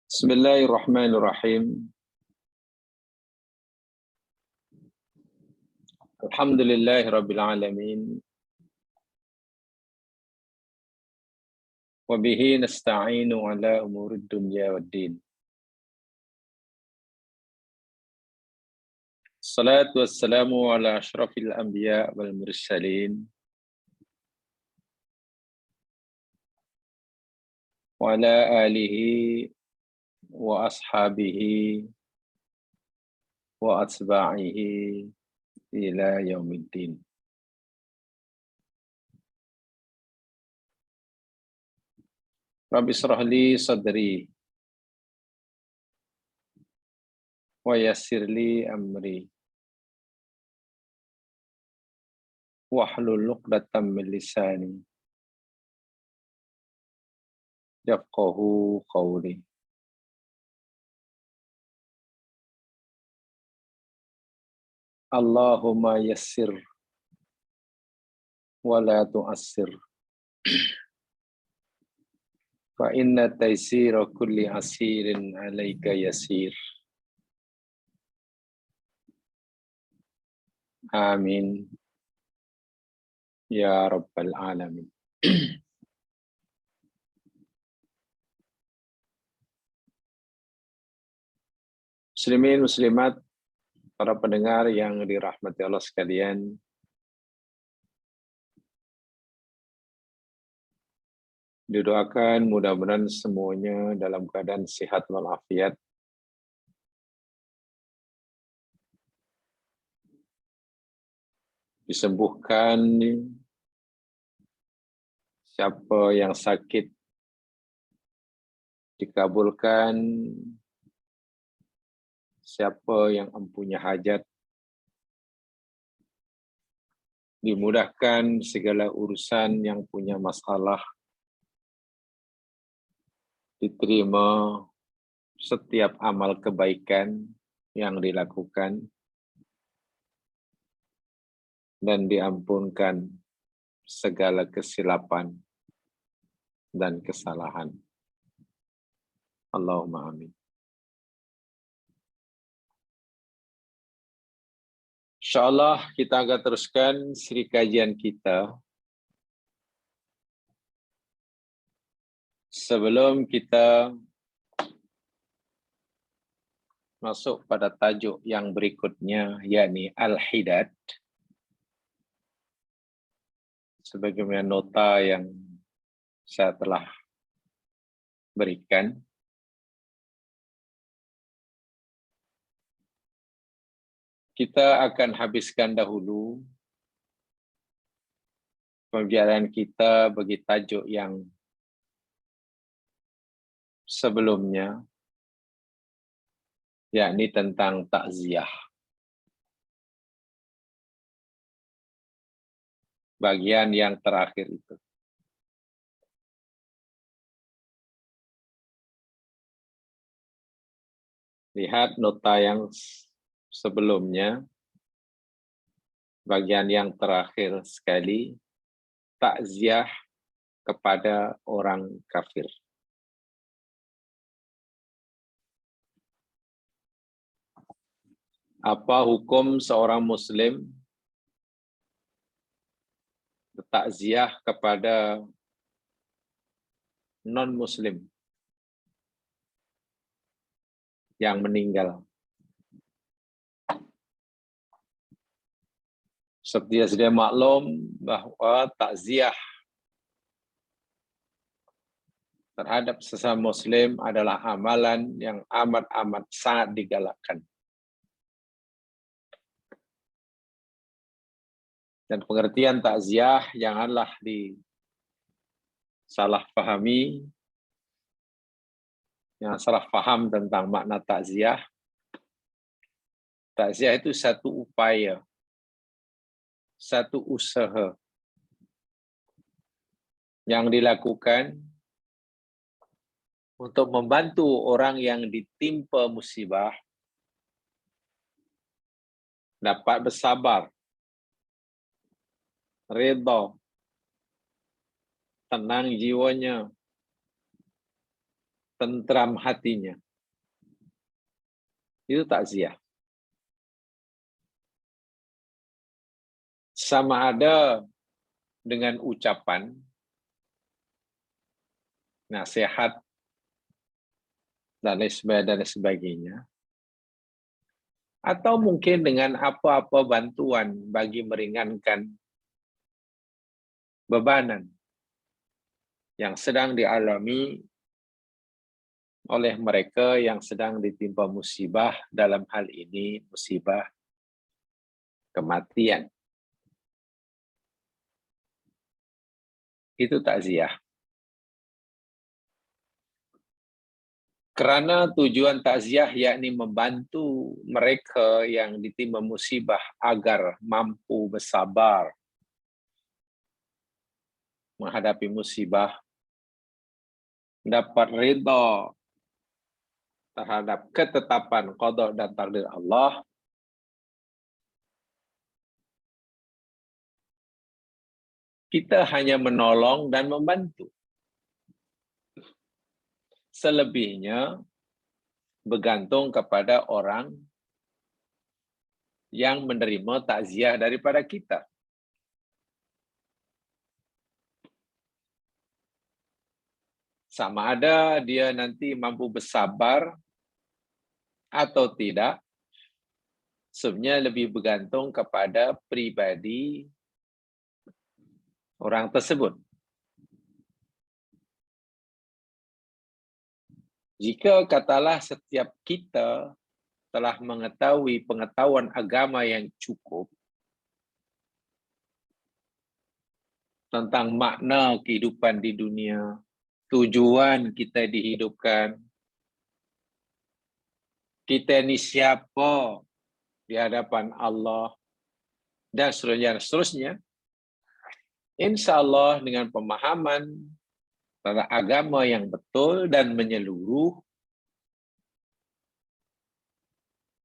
Bismillahirrahmanirrahim. Alhamdulillahirabbil alamin. Wa bihi nasta'inu ala umurid dunya waddin. Salatu wassalamu ala asyrafil anbiya wal mursalin wa ala alihi wa ashabihi wa atba'ihi ila yaumiddin. Rabbi israh li sadri wa yassir li amri wahlul 'uqdatam min lisani yafqahu qawli. Allahumma yassir wa la tu'assir. Fa inna taysira kulli asirin 'alaika yasir. Amin ya rabbal alamin. Muslimin muslimat, para pendengar yang dirahmati Allah sekalian, didoakan mudah-mudahan semuanya dalam keadaan sehat walafiat, disembuhkan siapa yang sakit, dikabulkan siapa yang mempunyai hajat, dimudahkan segala urusan yang punya masalah, diterima setiap amal kebaikan yang dilakukan, dan diampunkan segala kesilapan dan kesalahan. Allahumma amin. Insyaallah kita akan teruskan siri kajian kita. Sebelum kita masuk pada tajuk yang berikutnya, yakni Al-Hidad, sebagaimana nota yang saya telah berikan, kita akan habiskan dahulu pembicaraan kita bagi tajuk yang sebelumnya, yakni tentang takziah. Bagian yang terakhir itu. Lihat nota yang sebelumnya, bagian yang terakhir sekali, takziah kepada orang kafir. Apa hukum seorang muslim bertakziah kepada non-muslim yang meninggal? Seperti yang sudah maklum bahwa takziah terhadap sesama muslim adalah amalan yang amat sangat digalakkan. Dan pengertian takziah janganlah disalahpahami, yang salah paham tentang makna takziah. Takziah itu satu upaya, satu usaha yang dilakukan untuk membantu orang yang ditimpa musibah dapat bersabar, redha, tenang jiwanya, tentram hatinya. Itu takziah. Sama ada dengan ucapan, nasihat, dan lain sebagainya. Atau mungkin dengan apa-apa bantuan bagi meringankan bebanan yang sedang dialami oleh mereka yang sedang ditimpa musibah, dalam hal ini musibah kematian. Itu takziah. Kerana tujuan takziah yakni membantu mereka yang ditimpa musibah agar mampu bersabar menghadapi musibah, dapat ridha terhadap ketetapan qada dan takdir Allah, kita hanya menolong dan membantu. Selebihnya bergantung kepada orang yang menerima takziah daripada kita. Sama ada dia nanti mampu bersabar atau tidak, sebenarnya lebih bergantung kepada pribadi orang tersebut. Jika katalah setiap kita telah mengetahui pengetahuan agama yang cukup tentang makna kehidupan di dunia, tujuan kita dihidupkan, kita ini siapa di hadapan Allah, dan seterusnya, insya Allah dengan pemahaman tentang agama yang betul dan menyeluruh,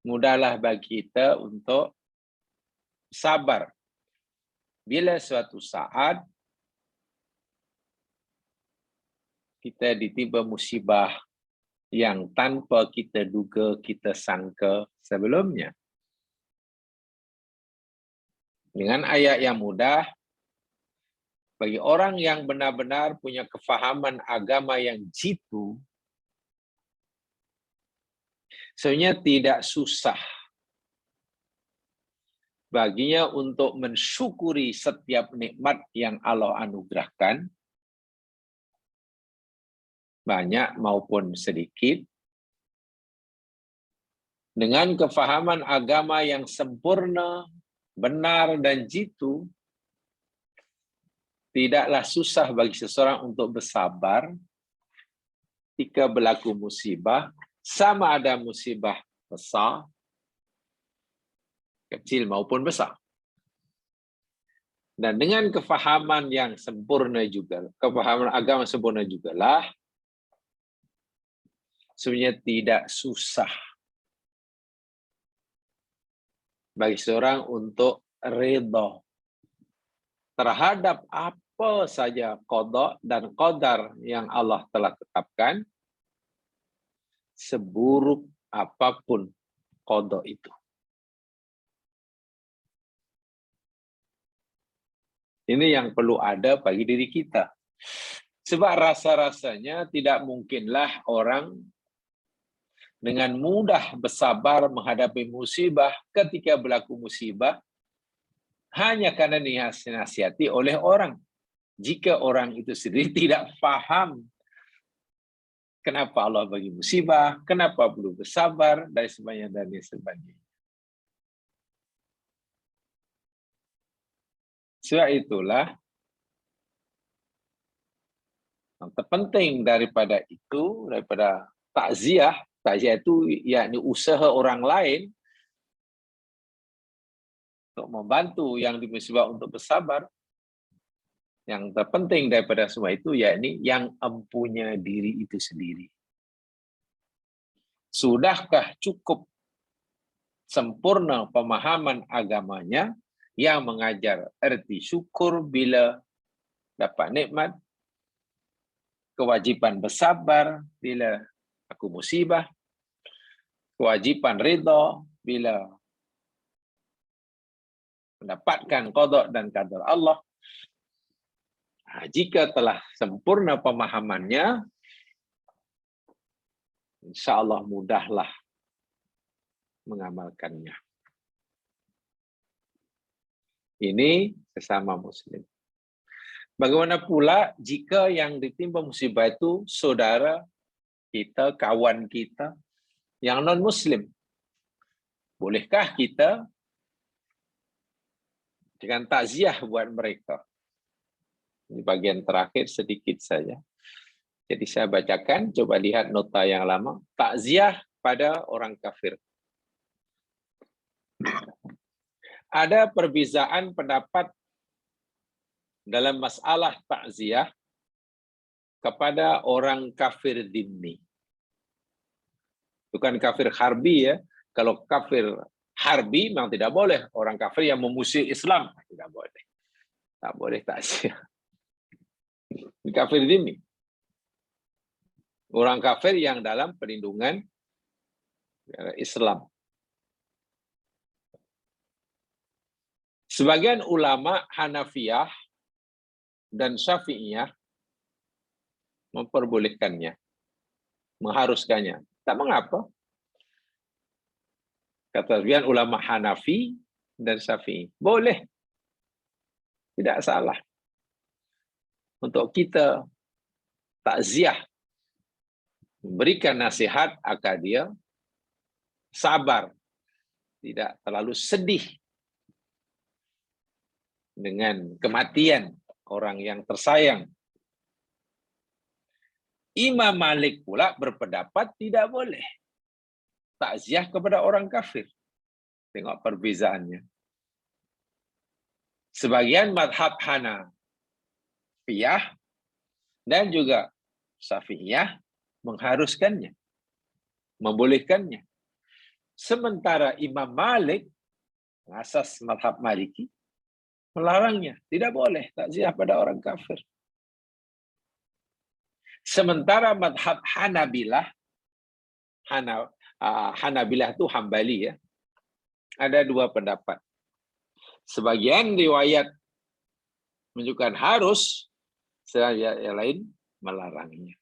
mudahlah bagi kita untuk sabar bila suatu saat kita ditimpa musibah yang tanpa kita duga, kita sangka sebelumnya. Dengan ayat yang mudah, bagi orang yang benar-benar punya kefahaman agama yang jitu, sebenarnya tidak susah baginya untuk mensyukuri setiap nikmat yang Allah anugerahkan, banyak maupun sedikit. Dengan kefahaman agama yang sempurna, benar dan jitu, tidaklah susah bagi seseorang untuk bersabar ketika berlaku musibah, sama ada musibah besar, kecil maupun besar. Dan dengan kefahaman yang sempurna juga, kefahaman agama sempurna jugalah, sebenarnya tidak susah bagi seorang untuk redha terhadap apa saja qada dan qadar yang Allah telah tetapkan, seburuk apapun qada itu. Ini yang perlu ada bagi diri kita. Sebab rasa-rasanya tidak mungkinlah orang dengan mudah bersabar menghadapi musibah ketika berlaku musibah hanya karena dinasihati oleh orang. Jika orang itu sendiri tidak faham kenapa Allah bagi musibah, kenapa perlu bersabar, dan sebagainya. Sebab itulah yang terpenting daripada itu, daripada takziah itu yakni usaha orang lain untuk membantu yang dimusibah untuk bersabar. Yang terpenting daripada semua itu yakni yang empunya diri itu sendiri. Sudahkah cukup sempurna pemahaman agamanya yang mengajar erti syukur bila dapat nikmat, kewajiban bersabar bila aku musibah, kewajiban ridha bila mendapatkan qada dan qadar Allah. Jika telah sempurna pemahamannya, insya Allah mudahlah mengamalkannya. Ini sesama muslim. Bagaimana pula jika yang ditimpa musibah itu saudara kita, kawan kita yang non-muslim? Bolehkah kita dengan takziah buat mereka? Ini bagian terakhir sedikit saja. Jadi saya bacakan, coba lihat nota yang lama. Takziah pada orang kafir. Ada perbezaan pendapat dalam masalah takziah kepada orang kafir dhimmi. Bukan kafir harbi ya. Kalau kafir harbi memang tidak boleh. Orang kafir yang memusuhi Islam tidak boleh. Tak boleh takziah. Kafir dhimmi. Orang kafir yang dalam perlindungan Islam. Sebagian ulama Hanafiyah dan Syafi'iyah memperbolehkannya, mengharuskannya. Tak mengapa. Kata sebagian ulama Hanafi dan Syafi'i, boleh. Tidak salah. Untuk kita takziah, memberikan nasihat agar dia sabar, tidak terlalu sedih dengan kematian orang yang tersayang. Imam Malik pula berpendapat tidak boleh takziah kepada orang kafir. Tengok perbezaannya. Sebagian madhab Hanafiyah dan juga Syafi'iyah mengharuskannya, membolehkannya. Sementara Imam Malik, asas madhab Maliki, melarangnya. Tidak boleh takziah pada orang kafir. Sementara madhab Hanabilah, Hanabilah itu Hambali ya, ada dua pendapat. Sebagian riwayat menunjukkan harus, sebagian yang lain melarangnya.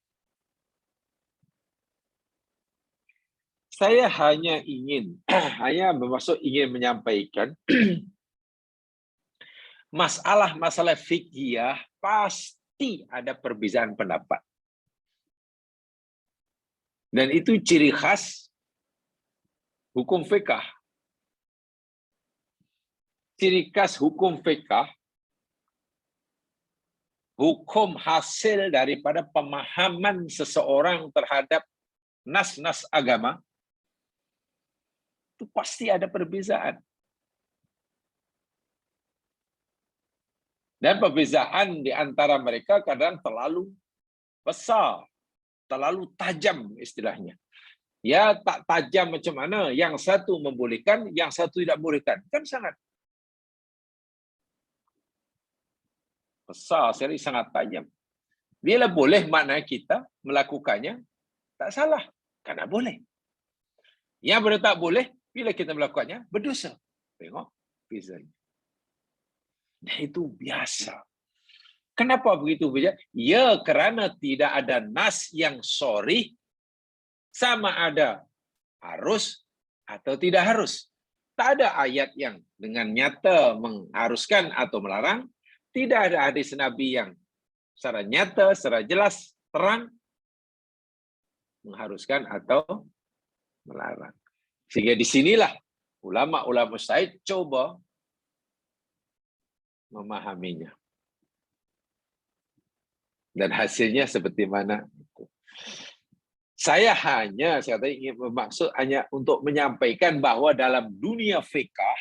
Saya hanya ingin menyampaikan masalah fikih pasti ada perbedaan pendapat. Dan itu ciri khas hukum fikih. Ciri khas hukum fikih, hukum hasil daripada pemahaman seseorang terhadap nas-nas agama, itu pasti ada perbezaan. Dan perbezaan di antara mereka kadang terlalu besar, terlalu tajam istilahnya. Ya tak tajam macam mana, yang satu membolehkan, yang satu tidak bolehkan. Kan sangat besar, sangat tajam. Bila boleh maknanya kita melakukannya, tak salah, karena boleh. Yang benar tak boleh, bila kita melakukannya, berdosa. Tengok bezanya. Dan itu biasa. Kenapa begitu biasa? Ya, kerana tidak ada nas yang sharih sama ada harus atau tidak harus. Tak ada ayat yang dengan nyata mengharuskan atau melarang. Tidak ada hadis Nabi yang secara nyata, secara jelas, terang mengharuskan atau melarang. Sehingga disinilah ulama-ulama mujtahid coba memahaminya. Dan hasilnya seperti mana itu. Saya tadi ingin bermaksud hanya untuk menyampaikan bahawa dalam dunia fikih,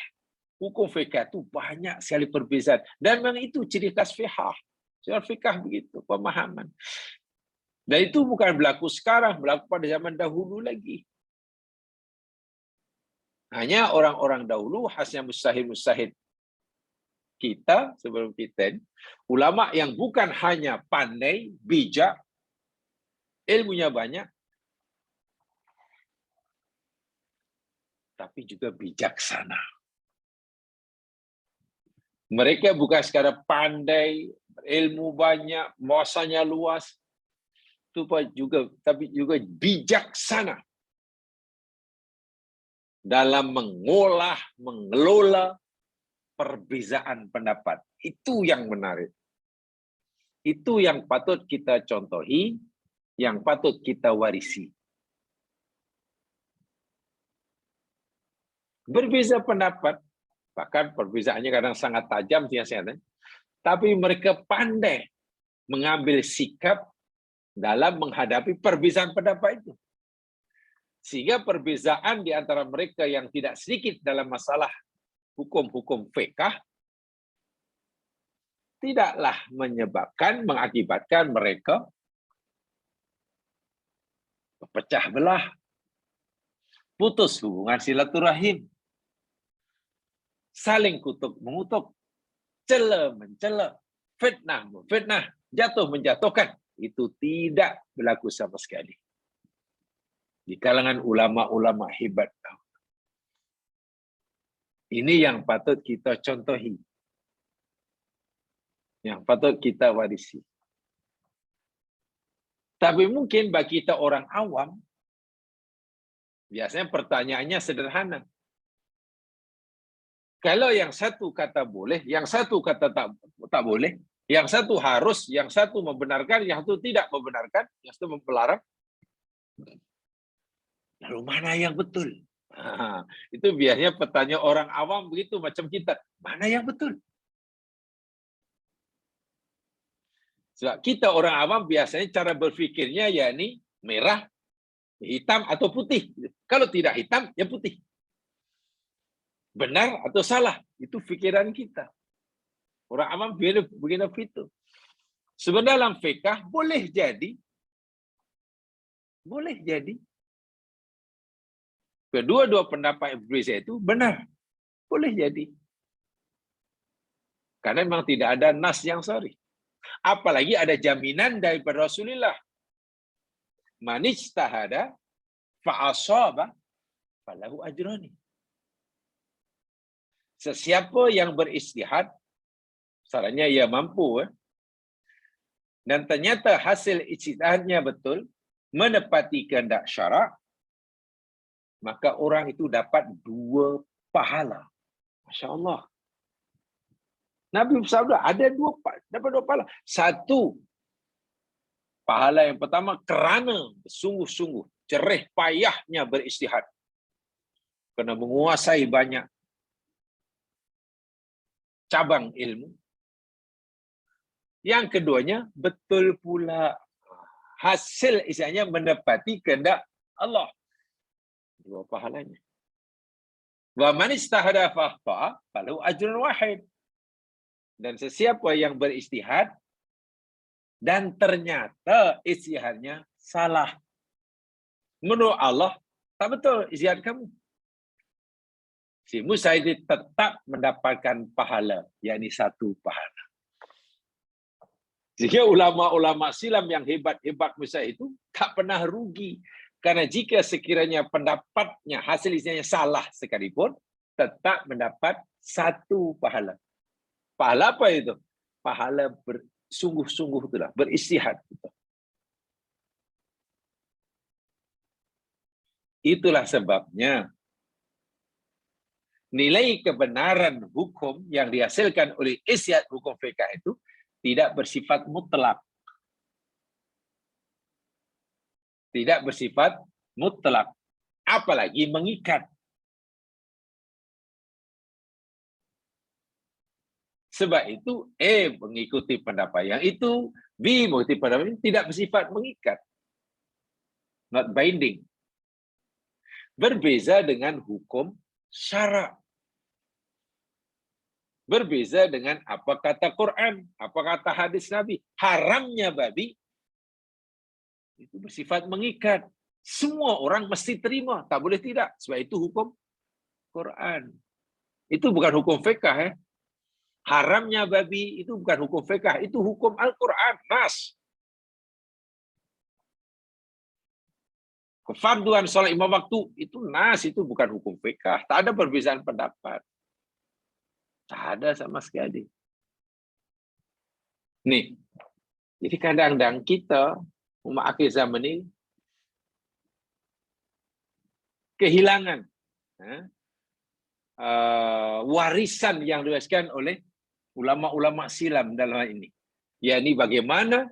hukum fikih itu banyak sekali perbezaan. Dan memang itu ciri khas fikih. Ciri fikih begitu, pemahaman. Dan itu bukan berlaku sekarang, berlaku pada zaman dahulu lagi. Hanya orang-orang dahulu, khasnya mustahid kita, sebelum kita, ulama yang bukan hanya pandai, bijak, ilmunya banyak, tapi juga bijaksana. Mereka bukan sekadar pandai, ilmu banyak, wawasannya luas, tapi juga bijaksana dalam mengolah, mengelola perbezaan pendapat. Itu yang menarik. Itu yang patut kita contohi, yang patut kita warisi. Berbeza pendapat, bahkan perbezaannya kadang sangat tajam, tapi mereka pandai mengambil sikap dalam menghadapi perbezaan pendapat itu. Sehingga perbezaan di antara mereka yang tidak sedikit dalam masalah hukum-hukum fiqh tidaklah mengakibatkan mereka pecah belah, putus hubungan silaturahim, saling kutuk mengutuk, cela mencela, fitnah memfitnah, jatuh menjatuhkan. Itu tidak berlaku sama sekali di kalangan ulama-ulama hebat. Ini yang patut kita contohi, yang patut kita warisi. Tapi mungkin bagi kita orang awam, biasanya pertanyaannya sederhana. Kalau yang satu kata boleh, yang satu kata tak boleh, yang satu harus, yang satu membenarkan, yang satu tidak membenarkan, yang satu melarang, lalu mana yang betul? Itu biasanya pertanyaan orang awam begitu macam kita. Mana yang betul? Sebab kita orang awam biasanya cara berfikirnya yakni merah, hitam atau putih. Kalau tidak hitam, ya putih. Benar atau salah, itu fikiran kita. Orang awam begini itu. Sebenarnya dalam fiqh boleh jadi kedua-dua pendapat yang berbeza itu benar. Boleh jadi. Karena memang tidak ada nas yang sahih. Apalagi ada jaminan daripada Rasulullah. Man ijtahada fa asaba falahu ajrani. Sesiapa yang beristihad, salahnya ia mampu, dan ternyata hasil ijtihadnya betul, menepati kehendak syarak, maka orang itu dapat 2 pahala. Masya Allah. Nabi bersabda dapat 2 pahala. 1, pahala yang pertama kerana sungguh-sungguh cerih payahnya beristihad, kena menguasai banyak cabang ilmu. Yang keduanya betul pula hasil isinya menepati kehendak Allah. 2 pahalanya. Wa man istahada fa akhta falahu ajrun wahid. Dan sesiapa yang beristihad dan ternyata istihadnya salah, menurut Allah tak betul istihad kamu, si Musa itu tetap mendapatkan pahala, yakni 1 pahala. Jika ulama-ulama silam yang hebat-hebat Musa itu tak pernah rugi. Karena jika sekiranya pendapatnya, hasil isinya salah sekalipun, tetap mendapat 1 pahala. Pahala apa itu? Pahala bersungguh-sungguh itulah, beristihad. Itulah sebabnya nilai kebenaran hukum yang dihasilkan oleh istihad hukum fiqh itu tidak bersifat mutlak. Tidak bersifat mutlak, apalagi mengikat. Sebab itu A mengikuti pendapat yang itu, B mengikuti pendapat ini, tidak bersifat mengikat. Not binding. Berbeza dengan hukum syarak. Berbeza dengan apa kata Quran, apa kata hadis Nabi. Haramnya babi itu bersifat mengikat. Semua orang mesti terima, tak boleh tidak. Sebab itu hukum Quran. Itu bukan hukum fiqh. Haramnya babi itu bukan hukum fiqh, itu hukum Al-Quran, nas. Kefarduan sholat 5 waktu itu nas, itu bukan hukum fikih. Tak ada perbedaan pendapat. Tak ada sama sekali. Nih, jadi kadang-kadang kita umat akhir zaman ini kehilangan warisan yang diwariskan oleh ulama-ulama silam dalam hal ini. Yakni bagaimana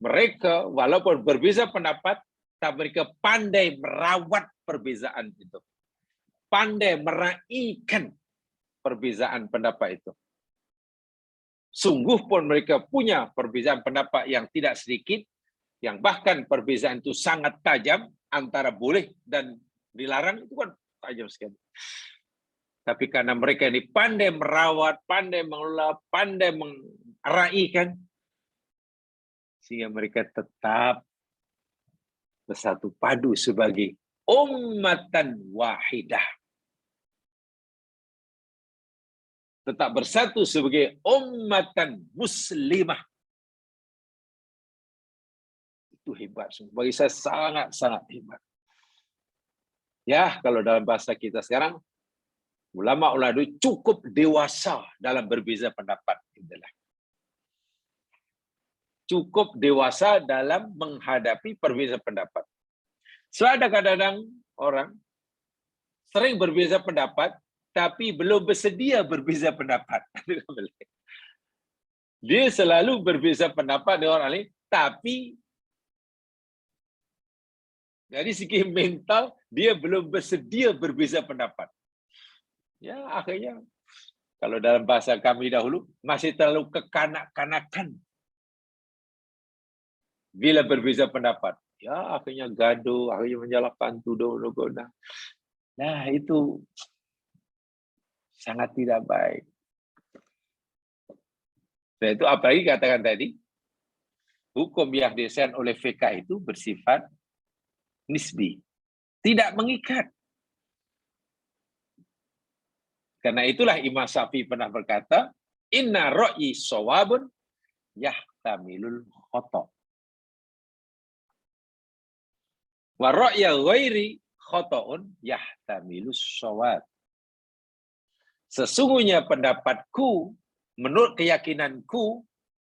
mereka walaupun berbeza pendapat, tapi mereka pandai merawat perbezaan itu. Pandai meraihkan perbezaan pendapat itu. Sungguh pun mereka punya perbezaan pendapat yang tidak sedikit, yang bahkan perbezaan itu sangat tajam antara boleh dan dilarang, itu kan tajam sekali. Tapi karena mereka ini pandai merawat, pandai mengelola, pandai meraihkan, sehingga mereka tetap bersatu padu sebagai ummatan wahidah. Tetap bersatu sebagai ummatan muslimah. Itu hebat. Bagi saya sangat-sangat hebat. Ya, kalau dalam bahasa kita sekarang, ulama-ulama itu cukup dewasa dalam berbeza pendapat. Cukup dewasa dalam menghadapi perbezaan pendapat. So, ada kadang-kadang orang sering berbeza pendapat, tapi belum bersedia berbeza pendapat. Dia selalu berbeza pendapat dengan orang lain, tapi dari segi mental, dia belum bersedia berbeza pendapat. Ya, akhirnya, kalau dalam bahasa kami dahulu, masih terlalu kekanak-kanakan. Bila berbeza pendapat, ya akhirnya gaduh, akhirnya menyalahkan, tuduh, menggoda. Nah, itu sangat tidak baik. Dan itu apalagi katakan tadi, hukum yang didesain oleh fiqh itu bersifat nisbi, tidak mengikat. Karena itulah Imam Syafi'i pernah berkata, inna ra'yi shawabun yahtamilul khata'. Wa ra'ya ghairi khata'un yahtamilus shawab. Sesungguhnya pendapatku, menurut keyakinanku,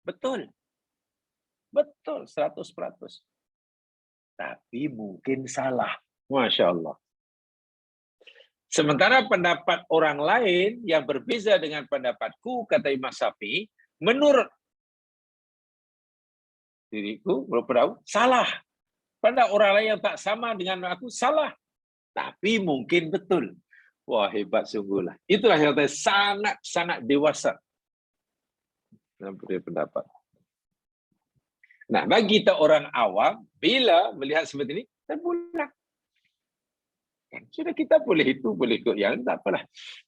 betul. Betul, 100%. Tapi mungkin salah. Masya Allah. Sementara pendapat orang lain yang berbeza dengan pendapatku, kata Imam Syafi'i, menurut diriku, salah. Pada orang lain yang tak sama dengan aku, salah. Tapi mungkin betul. Wah, hebat sungguhlah. Itulah yang sangat-sangat dewasa dalam pendapat. Nah, bagi kita orang awam, bila melihat seperti ini, terpulang. Sudah kita boleh itu, boleh ikut yang tak apalah.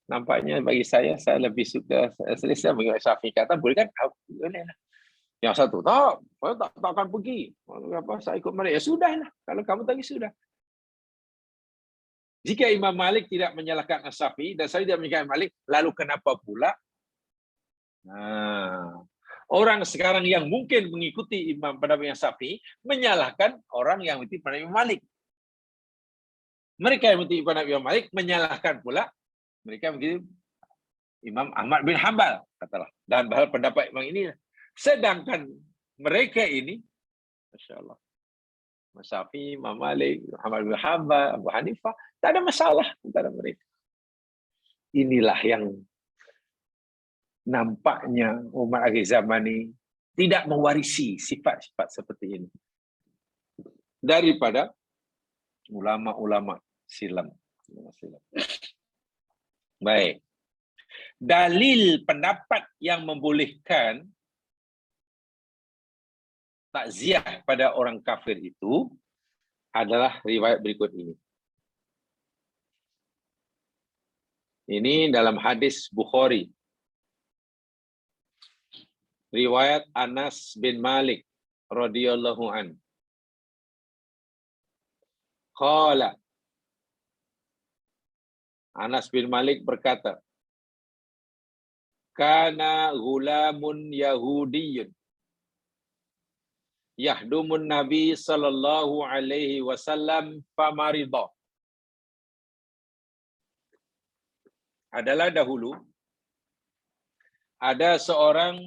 Nampaknya bagi saya lebih suka, saya mengikut Syafi'i kata, boleh kan? Boleh lah. Yang satu, saya tak akan pergi. Saya ikut Malik. Ya sudahlah. Kalau kamu tadi sudah. Jika Imam Malik tidak menyalahkan Syafi'i dan saya tidak menyalahkan Malik, lalu kenapa pula? Nah, orang sekarang yang mungkin mengikuti Imam pendapat yang Syafi'i menyalahkan orang yang mengikuti pendapat Imam Malik. Mereka yang mengikuti pendapat Imam Malik menyalahkan pula mereka yang mengikuti Imam Ahmad bin Hanbal, katalah. Dan bahal pendapat Imam ini. Sedangkan mereka ini, Masya Allah, Imam Syafi'i, Imam Malik, Ahmad bin Hanbal, Abu Hanifah, tak ada masalah antara mereka. Inilah yang nampaknya umat akhir zaman ini tidak mewarisi sifat-sifat seperti ini daripada ulama-ulama silam. Baik. Dalil pendapat yang membolehkan takziah pada orang kafir itu adalah riwayat berikut ini. Ini dalam hadis Bukhari. Riwayat Anas bin Malik radhiyallahu an. Qala. Anas bin Malik berkata, kana gulamun yahudiyyun yahdumun Nabi sallallahu alaihi wasallam famarida. Adalah dahulu ada seorang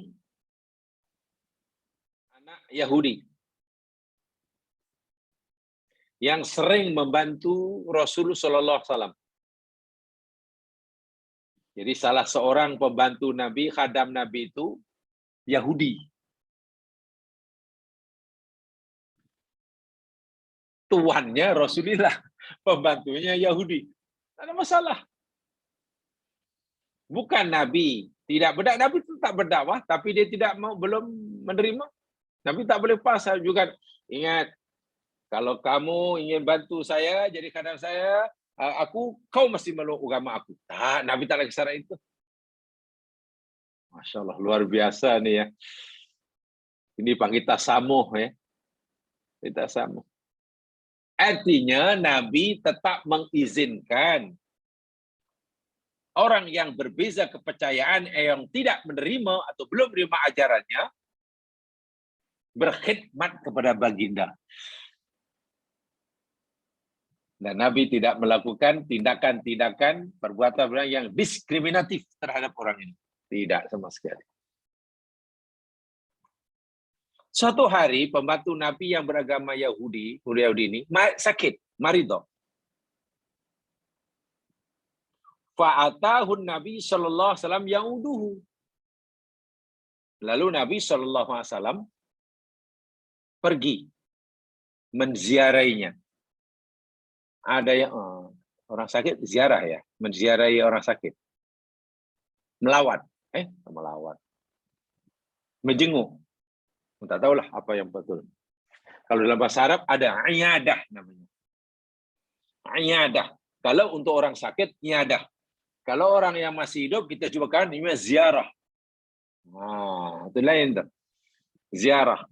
anak Yahudi yang sering membantu Rasulullah sallallahu alaihi wasallam. Jadi salah seorang pembantu Nabi, khadam Nabi itu Yahudi. Tuannya Rasulullah, pembantunya Yahudi. Tidak ada masalah. Bukan Nabi tidak berdakwah, Nabi tetap berdakwah, tapi dia tidak mau, belum menerima. Nabi tak boleh pasal juga. Ingat, kalau kamu ingin bantu saya, jadi khadam saya, kau mesti meluk agama aku. Tak, Nabi tak lagi syarat itu. Masya Allah, luar biasa nih ya. Ini panggil tasamuh ya. Kita sama. Artinya Nabi tetap mengizinkan orang yang berbeza kepercayaan yang tidak menerima atau belum menerima ajarannya berkhidmat kepada baginda. Dan Nabi tidak melakukan tindakan-tindakan perbuatan yang diskriminatif terhadap orang ini. Tidak sama sekali. Suatu hari pembantu Nabi yang beragama Yahudi ini sakit, marido. Fa'atahun Nabi sallallahu alaihi wasallam yauduhu. Lalu Nabi sallallahu alaihi wasallam pergi menziarainya. Ada yang orang sakit ziarah ya, menziarahi orang sakit. Melawat, melawat. Menjenguk. Tak tahulah apa yang betul. Kalau dalam bahasa Arab ada iyadah namanya. Iyadah. Kalau untuk orang sakit, iyadah. Kalau orang yang masih hidup, kita cobakan ini ziarah. Itu lain tuh. Ziarah.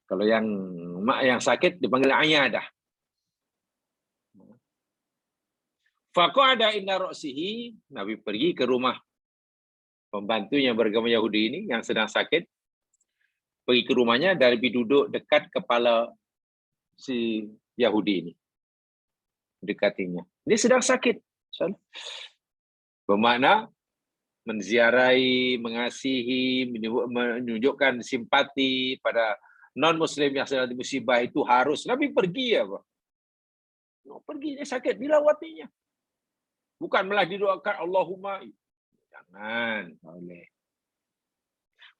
Kalau yang sakit dipanggil iyadah. Faqa'ada inna ra'sihi, Nabi pergi ke rumah pembantu yang beragama Yahudi ini yang sedang sakit, pergi ke rumahnya dan duduk dekat kepala si Yahudi ini, dekatinya. Dia sedang sakit, bermakna menziarahi, mengasihi, menunjukkan simpati pada non-Muslim yang sedang musibah itu harus. Nabi pergi apa? Pergi, dia sakit, dilawatinya. Bukan malah didoakan Allahumma. Jangan, boleh.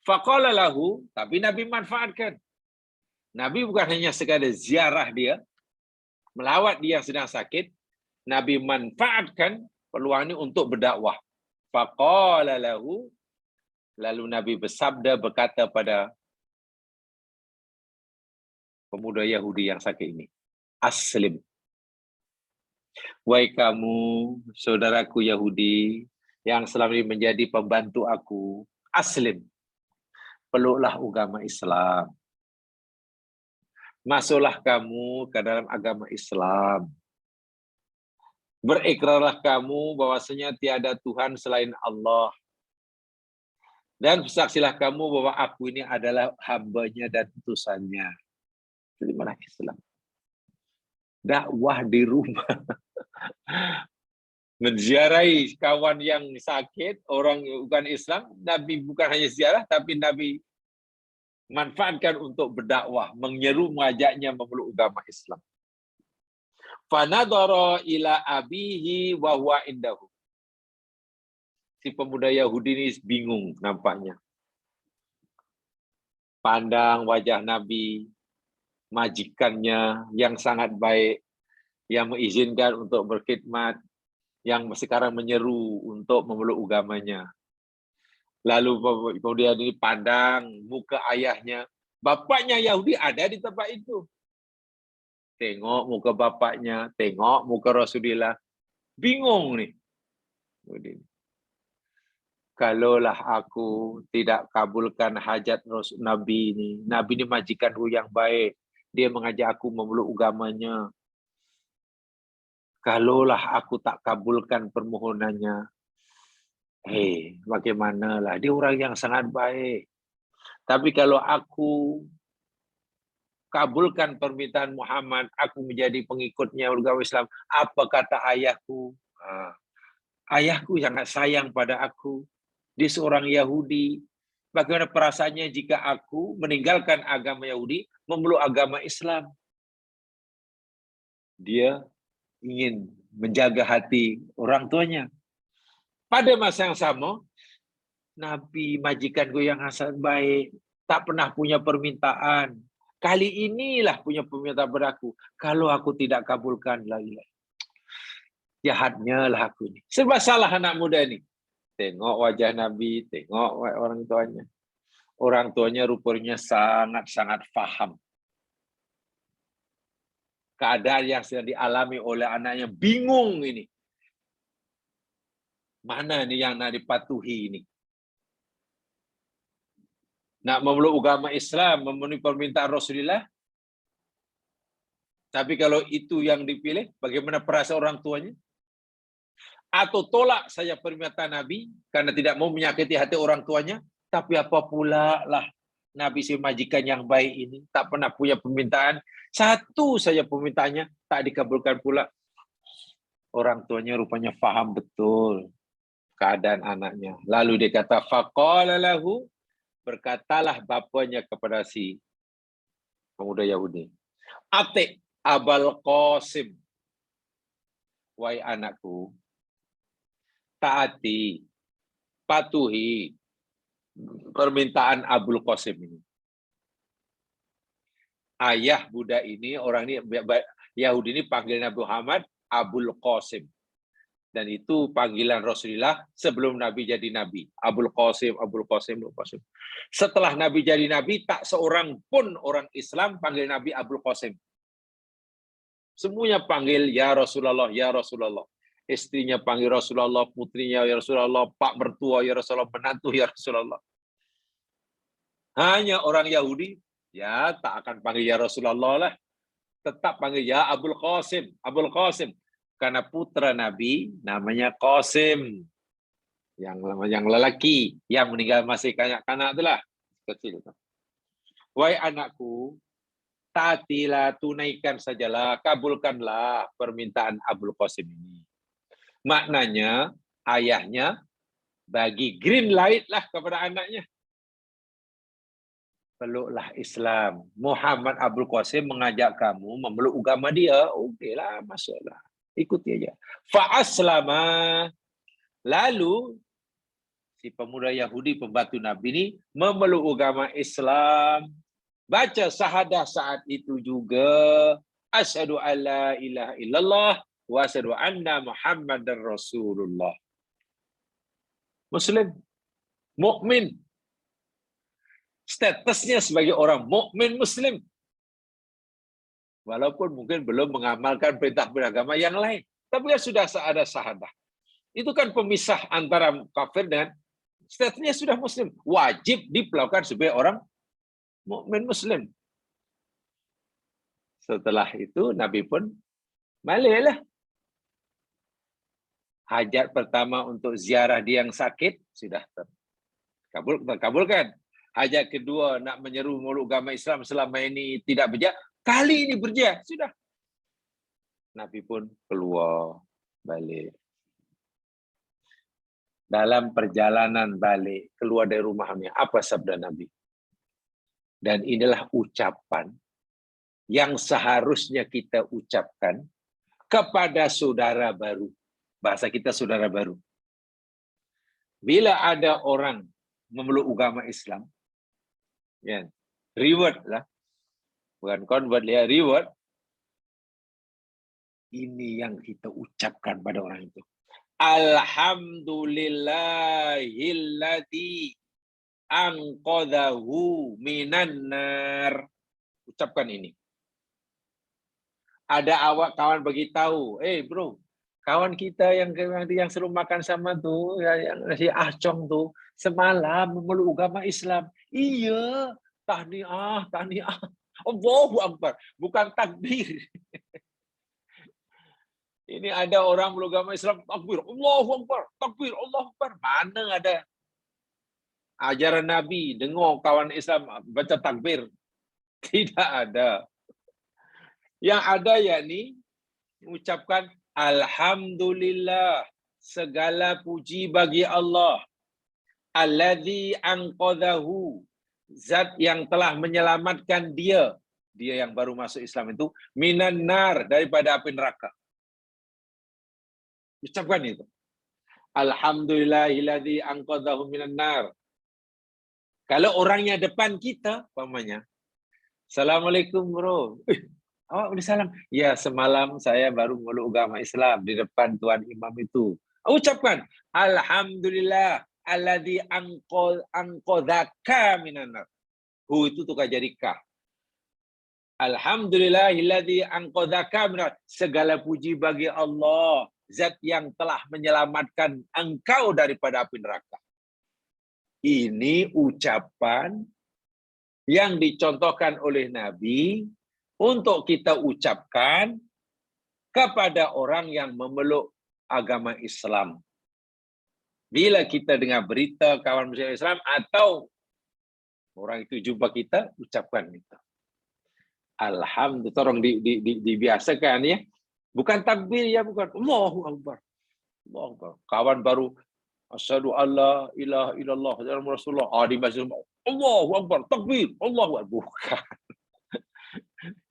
Faqala lahu, tapi Nabi manfaatkan. Nabi bukan hanya sekadar ziarah dia, melawat dia yang sedang sakit, Nabi manfaatkan peluang ini untuk berdakwah. Faqala lahu, lalu Nabi bersabda berkata pada pemuda Yahudi yang sakit ini, aslim. Wahai kamu, saudaraku Yahudi, yang selama ini menjadi pembantu aku, aslim, peluklah agama Islam. Masuklah kamu ke dalam agama Islam. Berikrarlah kamu bahwasanya tiada Tuhan selain Allah. Dan bersaksilah kamu bahwa aku ini adalah hamba-Nya dan utusannya. Terimalah Islam. Dakwah di rumah. Menziarahi kawan yang sakit, orang bukan Islam, Nabi bukan hanya ziarah, tapi Nabi manfaatkan untuk berdakwah, menyeru, mengajaknya memeluk agama Islam. Fanadhara ila abihi wa huwa indahu. Si pemuda Yahudi ini bingung nampaknya. Pandang wajah Nabi, majikannya yang sangat baik, yang mengizinkan untuk berkhidmat, yang sekarang menyeru untuk memeluk agamanya. Lalu kemudian ini pandang muka ayahnya. Bapaknya Yahudi ada di tempat itu. Tengok muka bapaknya, tengok muka Rasulullah. Bingung nih. Kalaulah aku tidak kabulkan hajat Nabi ini. Nabi ini majikanku yang baik. Dia mengajak aku memeluk agamanya. Kalaulah aku tak kabulkan permohonannya, bagaimanalah, dia orang yang sangat baik. Tapi kalau aku kabulkan permintaan Muhammad, aku menjadi pengikutnya agama Islam, apa kata ayahku? Ayahku sangat sayang pada aku. Dia seorang Yahudi. Bagaimana perasaannya jika aku meninggalkan agama Yahudi, memeluk agama Islam? Dia ingin menjaga hati orang tuanya. Pada masa yang sama, Nabi majikanku yang hasan baik, tak pernah punya permintaan. Kali inilah punya permintaan padaku. Kalau aku tidak kabulkan, la ilaha. Jahatnya lah aku ini. Serba salah anak muda ini. Tengok wajah Nabi, tengok orang tuanya. Orang tuanya rupanya sangat-sangat faham keadaan yang sedang dialami oleh anaknya. Bingung ini. Mana ini yang nak dipatuhi ini? Nak memeluk agama Islam, memenuhi permintaan Rasulullah. Tapi kalau itu yang dipilih, bagaimana perasaan orang tuanya? Atau tolak saja permintaan Nabi karena tidak mau menyakiti hati orang tuanya, tapi apa pula lah Nabi si majikan yang baik ini tak pernah punya permintaan, satu saja permintaannya tak dikabulkan pula. Orang tuanya rupanya faham betul keadaan anaknya. Lalu dia kata faqala lahu, berkatalah bapanya kepada si pemuda Yahudi, Atik Abul Qasim, wahai anakku, taati, patuhi permintaan Abul Qasim ini. Ayah budak ini, orang ini Yahudi ini panggil Nabi Muhammad Abul Qasim. Dan itu panggilan Rasulullah sebelum Nabi jadi Nabi. Abul Qasim, Abul Qasim, Abul Qasim. Setelah Nabi jadi Nabi, tak seorang pun orang Islam panggil Nabi Abul Qasim. Semuanya panggil ya Rasulullah, ya Rasulullah. Istrinya panggil Rasulullah, putrinya ya Rasulullah, pak mertua ya Rasulullah, menantu ya Rasulullah. Hanya orang Yahudi, ya tak akan panggil ya Rasulullah lah. Tetap panggil ya Abul Qasim, Abul Qasim. Karena putra Nabi namanya Qasim. Yang lelaki, yang meninggal masih kanak-kanak itulah. Kecil itu. Wahai anakku, taatilah, tunaikan sajalah, kabulkanlah permintaan Abul Qasim ini. Maknanya, ayahnya bagi green light lah kepada anaknya. Peluklah Islam. Muhammad Abul Qasim mengajak kamu memeluk agama dia. Okeylah, masuklah. Ikuti aja. Fa'aslama. Lalu, si pemuda Yahudi pembantu Nabi ini memeluk agama Islam. Baca sahadah saat itu juga. Asyhadu alla ilaha illallah wa asyhadu anna Muhammadar Rasulullah. Muslim, mukmin. Statusnya sebagai orang mukmin Muslim. Walaupun mungkin belum mengamalkan perintah beragama yang lain. Tapi kan sudah ada sahadah. Itu kan pemisah antara kafir dan statusnya sudah Muslim. Wajib diperlakukan sebagai orang mukmin Muslim. Setelah itu Nabi pun baliklah. Hajat pertama untuk ziarah dia yang sakit sudah terkabulkan. Hajat kedua nak menyeru memeluk agama Islam selama ini tidak berjaya, kali ini berjaya, sudah. Nabi pun keluar balik. Dalam perjalanan balik keluar dari rumahnya, apa sabda Nabi? Dan inilah ucapan yang seharusnya kita ucapkan kepada saudara baru. Bahasa kita saudara baru. Bila ada orang memeluk agama Islam, ya, reward lah. Bukan convert, ya, reward. Ini yang kita ucapkan pada orang itu. Alhamdulillahilladzi anqadhahu minan nar. Ucapkan ini. Ada awak kawan beritahu, bro, kawan kita yang suruh makan sama tuh, yang si Ahcong tuh, semalam memeluk agama Islam. Iya, tahniah. Allahu Akbar, bukan takbir. Ini ada orang memeluk agama Islam, takbir, Allahu Akbar, takbir, Allahu Akbar. Mana ada? ajaran Nabi, dengar kawan Islam baca takbir. Tidak ada. Yang ada yakni ucapkan alhamdulillah, segala puji bagi Allah, alladzi anqadhahu, zat yang telah menyelamatkan dia yang baru masuk Islam itu, minan nar, daripada api neraka. Ucapkan itu. Alhamdulillahilladzi anqadhahu minan nar. Kalau orangnya depan kita, umpamanya, Assalamualaikum bro. Awak boleh salam. Ya, semalam saya baru meluk agama Islam di depan tuan imam itu. Ucapkan alhamdulillah alladzi anqadhaka minan nar. Hu itu tukar jadi ka. Alhamdulillahilladzi anqadhaka minan nar. Segala puji bagi Allah, zat yang telah menyelamatkan engkau daripada api neraka. Ini ucapan yang dicontohkan oleh Nabi untuk kita ucapkan kepada orang yang memeluk agama Islam. Bila kita dengar berita kawan muslim Islam atau orang itu jumpa kita, ucapkan itu. Alhamdulillah, tolong dibiasakan ya. Bukan takbir ya, bukan. Allahu Akbar. Allahu Akbar. Kawan baru asyhadu alla ilaha illallah wa rasulullah. Di masjid Allahu Akbar, takbir. Allahu Akbar. Bukan.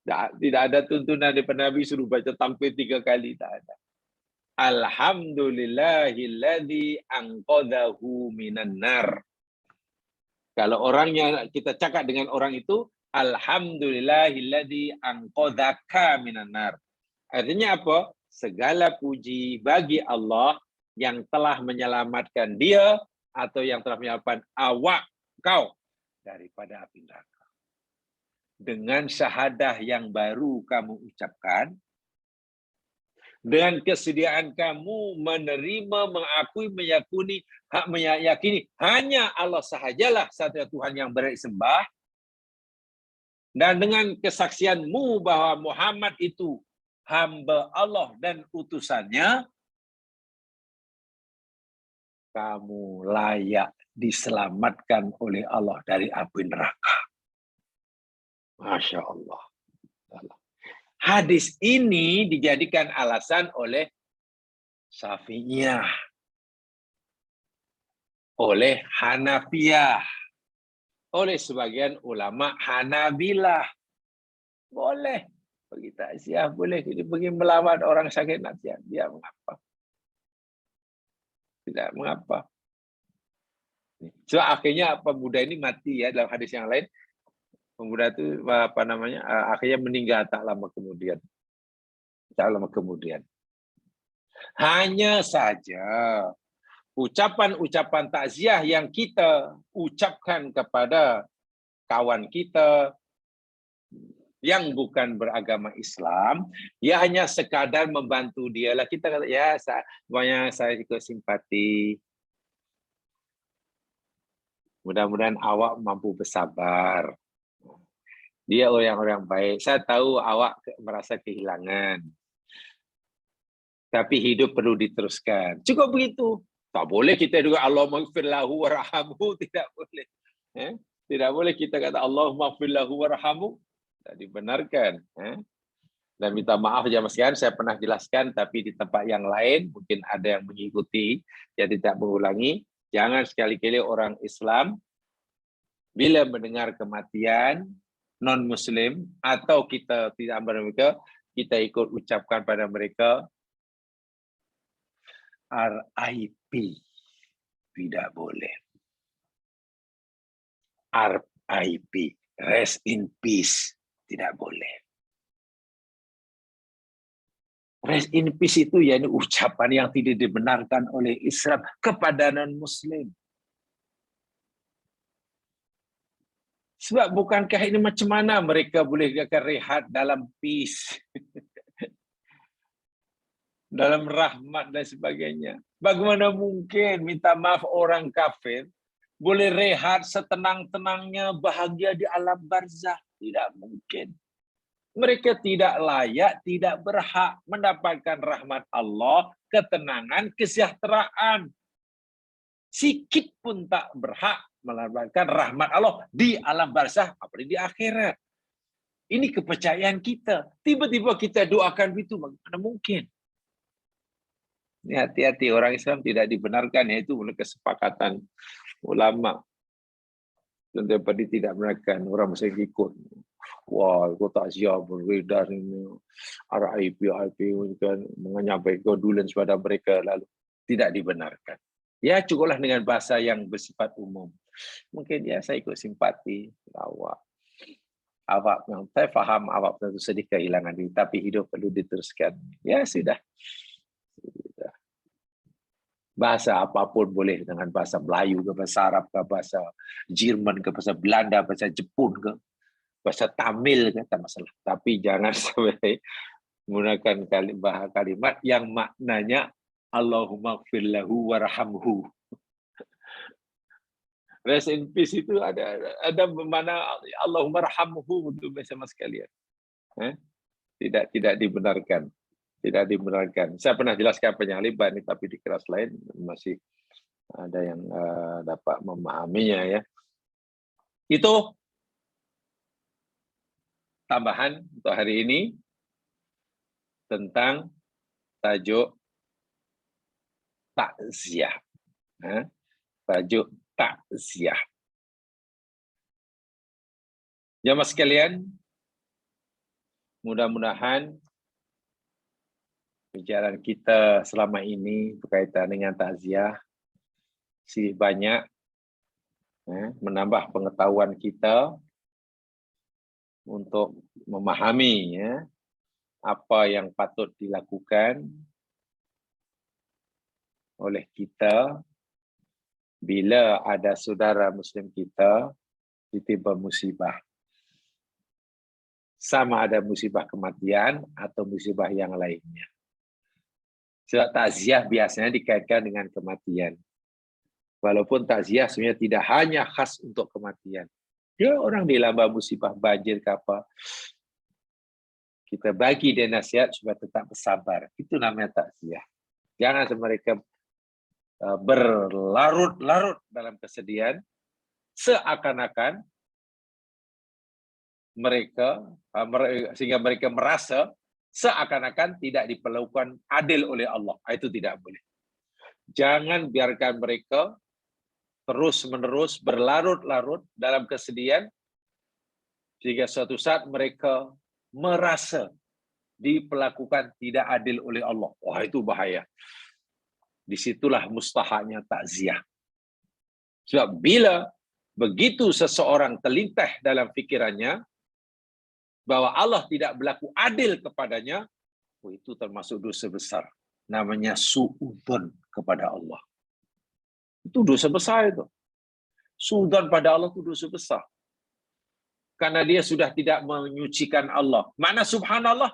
Tidak ada tuntunan daripada Nabi suruh baca takbir 3 kali, tak ada. Alhamdulillahilladzi anqadhahu minan nar. Kalau orangnya kita cakap dengan orang itu, alhamdulillahilladzi anqadhaka minan nar. Artinya apa? Segala puji bagi Allah yang telah menyelamatkan dia atau yang telah menyelamatkan awak kau daripada api neraka. Dengan syahadah yang baru kamu ucapkan, dengan kesediaan kamu menerima, mengakui, meyakini hanya Allah sahajalah satu Tuhan yang berhak disembah, dan dengan kesaksianmu bahwa Muhammad itu hamba Allah dan utusannya, kamu layak diselamatkan oleh Allah dari api neraka. Masya Allah. Hadis ini dijadikan alasan oleh Syafi'iyah, oleh Hanafiyah, oleh sebagian ulama Hanabilah. Boleh pergi takziah, boleh kita pergi melawat orang sakit nasihat, dia mengapa? Tidak mengapa. So akhirnya pemuda ini mati ya, dalam hadis yang lain. Pemuda itu akhirnya meninggal tak lama kemudian. Hanya saja ucapan-ucapan takziah yang kita ucapkan kepada kawan kita yang bukan beragama Islam, ya hanya sekadar membantu dia lah. Kita kata ya, saya ikut simpati. Mudah-mudahan awak mampu bersabar. Dia orang-orang baik. Saya tahu awak merasa kehilangan. Tapi hidup perlu diteruskan. Cukup begitu. Tak boleh kita juga Allahumma ighfir lahu warhamhu, tidak boleh. Tidak boleh kita kata Allahumma ighfir lahu warhamhu. Tak dibenarkan. Dan minta maaf jamaah sekalian, saya pernah jelaskan tapi di tempat yang lain mungkin ada yang mengikuti, yang tidak mengulangi. Jangan sekali-kali orang Islam bila mendengar kematian non-Muslim atau kita tidak mereka, kita ikut ucapkan pada mereka RIP. Tidak boleh. RIP, rest in peace, tidak boleh. Rest in peace itu yakni ucapan yang tidak dibenarkan oleh Islam kepada non-Muslim. Sebab bukankah ini macam mana mereka boleh rehat dalam peace, dalam rahmat dan sebagainya. Bagaimana mungkin minta maaf orang kafir boleh rehat setenang-tenangnya bahagia di alam barzah? Tidak mungkin. Mereka tidak layak, tidak berhak mendapatkan rahmat Allah, ketenangan, kesejahteraan. Sikit pun tak berhak mendapatkan rahmat Allah di alam barzah, apalagi di akhirat. Ini kepercayaan kita. Tiba-tiba kita doakan itu, bagaimana mungkin? Ini hati-hati, orang Islam tidak dibenarkan, yaitu oleh kesepakatan ulama. Dan daripada tidak benarkan, orang mesti ikut. Wah, kau takziah beredar ini, RIP kan menyampaikan condolence pada mereka, lalu tidak dibenarkan. Ya, cukuplah dengan bahasa yang bersifat umum. Mungkin ya saya ikut simpati awak. Awak yang saya faham awak tentu sedih kehilangan diri, tapi hidup perlu diteruskan. Ya sudah. Bahasa apapun boleh, dengan bahasa Melayu ke, bahasa Arab ke, bahasa Jerman ke, bahasa Belanda, bahasa Jepun ke, bahasa Tamil ke, tak masalah. Tapi jangan sampai menggunakan kalimat yang maknanya Allahumma gfir lahu warhamhu. Rest in peace itu ada bermakna Allahumma rahamhu untuk bersama sekalian. Tidak dibenarkan. Tidak dibenarkan. Saya pernah jelaskan panjang lebar ini, tapi di kelas lain masih ada yang dapat memahaminya ya. Itu tambahan untuk hari ini tentang tajuk takziah. Tajuk takziah. Jamaah sekalian, mudah-mudahan bicaraan kita selama ini berkaitan dengan takziah sedikit banyak menambah pengetahuan kita untuk memahami apa yang patut dilakukan oleh kita bila ada saudara Muslim kita ditimpa musibah. Sama ada musibah kematian atau musibah yang lainnya. Sebab takziah biasanya dikaitkan dengan kematian. Walaupun takziah sebenarnya tidak hanya khas untuk kematian. Ya, orang dilanda musibah banjir ke apa, kita bagi dia nasihat supaya tetap bersabar. Itu namanya takziah. Jangan mereka berlarut-larut dalam kesedihan, seakan-akan mereka sehingga mereka merasa seakan-akan tidak diperlakukan adil oleh Allah. Itu tidak boleh. Jangan biarkan mereka terus-menerus berlarut-larut dalam kesedihan sehingga suatu saat mereka merasa diperlakukan tidak adil oleh Allah. Wah, itu bahaya. Disitulah mustahaknya takziah. Sebab bila begitu seseorang terlintas dalam fikirannya bahwa Allah tidak berlaku adil kepadanya, itu termasuk dosa besar. Namanya suudzon kepada Allah. Itu dosa besar itu. Suudzon pada Allah itu dosa besar. Karena dia sudah tidak menyucikan Allah. Makna subhanallah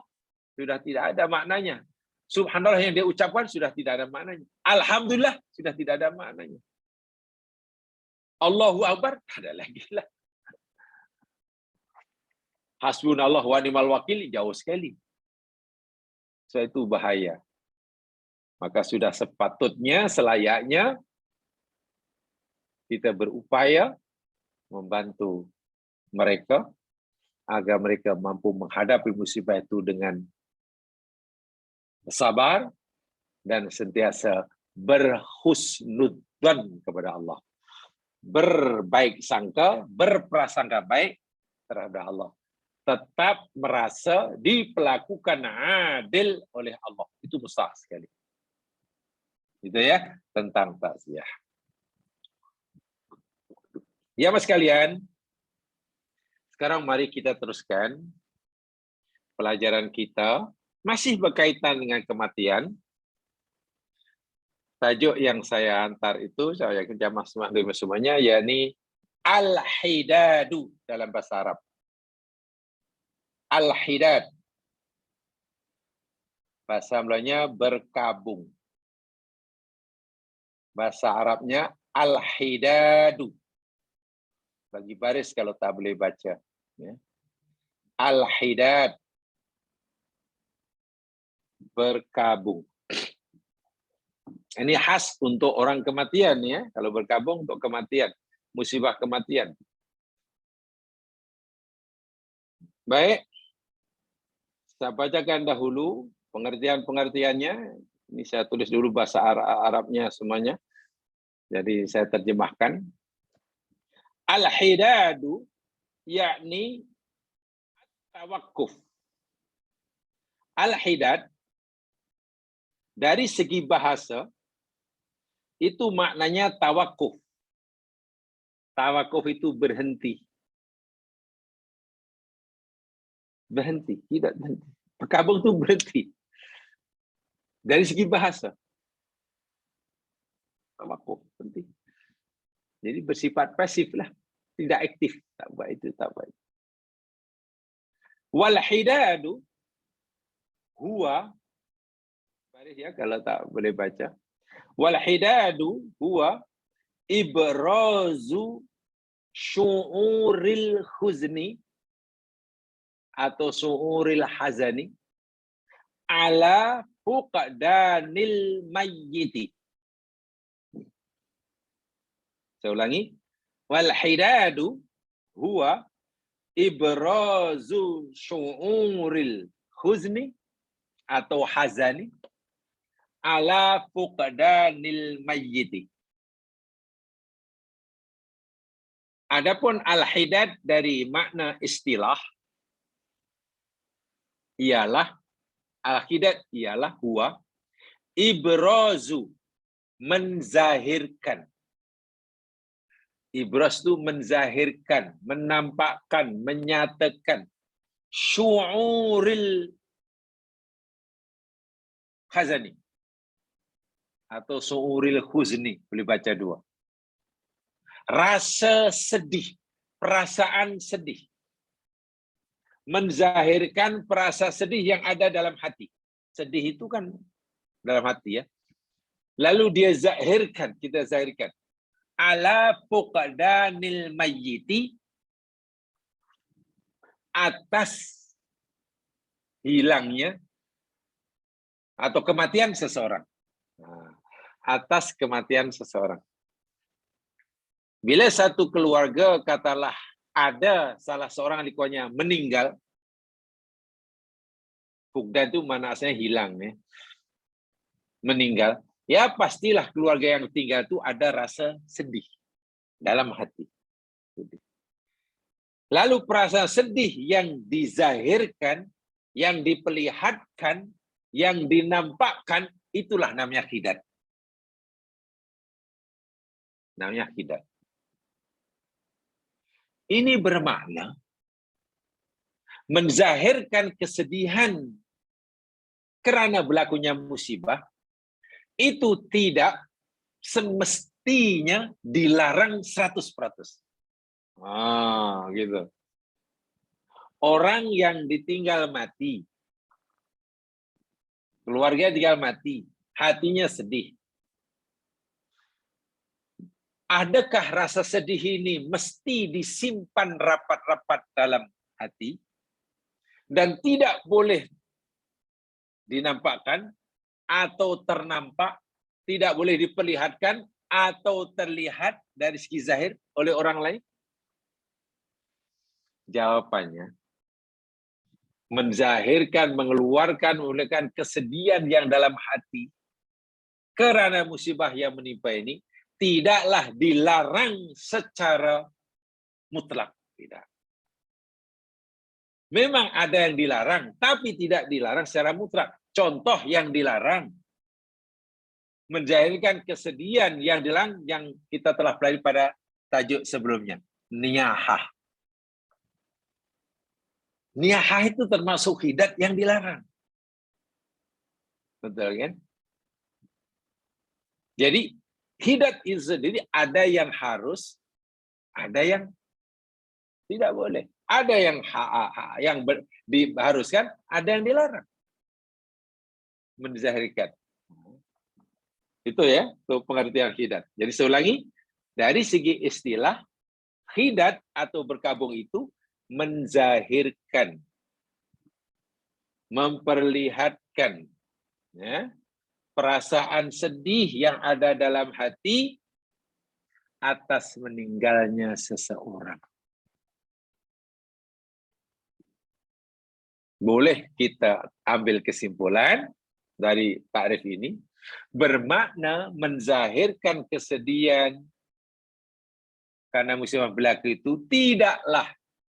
sudah tidak ada maknanya. Subhanallah yang dia ucapkan sudah tidak ada maknanya. Alhamdulillah sudah tidak ada maknanya. Allahu Akbar tak ada lagi lah. Hasbunallah wa ni'mal wakil jauh sekali. So itu bahaya. Maka sudah sepatutnya, selayaknya kita berupaya membantu mereka agar mereka mampu menghadapi musibah itu dengan sabar dan sentiasa berhusnudzon kepada Allah. Berbaik sangka, berprasangka baik terhadap Allah. Tetap merasa diperlakukan adil oleh Allah. Itu besar sekali. Itu ya, tentang takziah. Ya mas sekalian, sekarang mari kita teruskan pelajaran kita. Masih berkaitan dengan kematian. Tajuk yang saya hantar itu, saya yakin jamaah semuanya, yakni Al-Hidadu dalam bahasa Arab. Al-Hidad. Bahasa Melayunya berkabung. Bahasa Arabnya Al-Hidadu. Bagi baris kalau tak boleh baca. Al-Hidad. Berkabung. Ini khas untuk orang kematian ya. Kalau berkabung untuk kematian. musibah kematian. Baik, saya bacakan dahulu pengertian-pengertiannya. Ini saya tulis dulu bahasa Arabnya semuanya. Jadi saya terjemahkan. Al-hidadu yakni tawakuf. Al-hidad dari segi bahasa itu maknanya tawakuf. Tawakuf itu berhenti. Berhenti, tidak berhenti. Berkabung itu berhenti. Dari segi bahasa. Tawakuf, berhenti. Jadi bersifat pasif lah. Tidak aktif. Tak buat itu, tak buat itu. Wal hidadu huwa, baris ya kalau tak boleh baca. Wal hidadu huwa ibrazu syu'uril khuzni atau syu'uril hazani ala fuqdanil mayyiti. Saya ulangi. Wal hidadu huwa ibrazu syu'uril khuzni atau hazani ala fuqdanil mayyiti. Adapun al-hidad dari makna istilah ialah al-hidad ialah huwa ibrazu, menzahirkan. Ibraz itu menzahirkan, menampakkan, menyatakan syu'uril khazani atau syu'uril khuzni, boleh baca dua. Rasa sedih, perasaan sedih. Menzahirkan perasaan sedih yang ada dalam hati. Sedih itu kan dalam hati ya. Lalu dia zahirkan, kita zahirkan. Ala fuqdanil mayyiti, atas hilangnya atau kematian seseorang. Atas kematian seseorang. Bila satu keluarga katalah ada salah seorang likuannya meninggal, fuqdan itu maknanya hilang ya. Meninggal, ya pastilah keluarga yang tinggal itu ada rasa sedih dalam hati. Lalu perasaan sedih yang dizahirkan, yang diperlihatkan, yang dinampakkan, itulah namanya hidad. Namanya hidad. Ini bermakna menzahirkan kesedihan karena berlakunya musibah, itu tidak semestinya dilarang 100%. Gitu. Orang yang ditinggal mati, keluarga tinggal mati, hatinya sedih. Adakah rasa sedih ini mesti disimpan rapat-rapat dalam hati dan tidak boleh dinampakkan atau ternampak, tidak boleh diperlihatkan atau terlihat dari segi zahir oleh orang lain? Jawabannya, menzahirkan, mengeluarkan, mengeluarkan kesedihan yang dalam hati karena musibah yang menimpa ini tidaklah dilarang secara mutlak. Tidak. Memang ada yang dilarang, tapi tidak dilarang secara mutlak. Contoh yang dilarang, menzahirkan kesedihan yang dilarang yang kita telah pelajari pada tajuk sebelumnya, niyahah. Niyahah itu termasuk hidad yang dilarang. Betul kan? Jadi hidad itu sendiri ada yang harus, ada yang tidak boleh. Ada yang diharuskan, ada yang dilarang. Menzahirkan. Itu ya, itu pengertian hidad. Jadi saya ulangi, dari segi istilah, hidad atau berkabung itu menzahirkan, memperlihatkan ya, perasaan sedih yang ada dalam hati atas meninggalnya seseorang. Boleh kita ambil kesimpulan dari takrif ini, bermakna menzahirkan kesedihan karena musibah berlaku itu tidaklah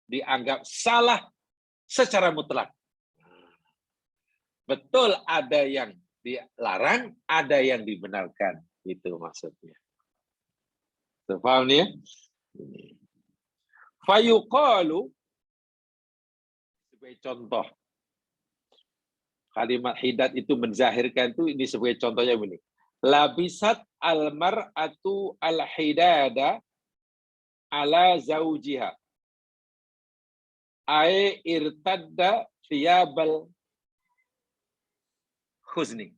dianggap salah secara mutlak. Betul ada yang dilarang, ada yang dibenarkan. Itu maksudnya. Paham ya? Fayuqalu, sebagai contoh, kalimat hidat itu menzahirkan itu, ini sebagai contohnya begini. Labisat almar'atu al-hidada ala zawjiha. Ai irtadda thiyabal khuzni.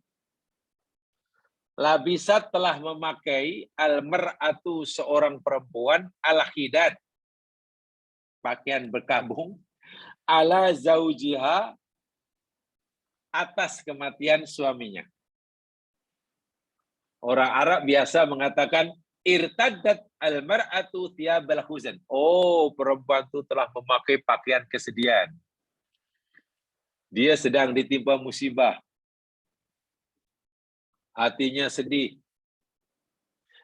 Labisat telah memakai almar'atu seorang perempuan al-hidad, pakaian berkabung, ala zaujiha, atas kematian suaminya. Orang Arab biasa mengatakan irtaddat almar'atu thiyabal huzn. Oh, perempuan itu telah memakai pakaian kesedihan. Dia sedang ditimpa musibah. Hatinya sedih.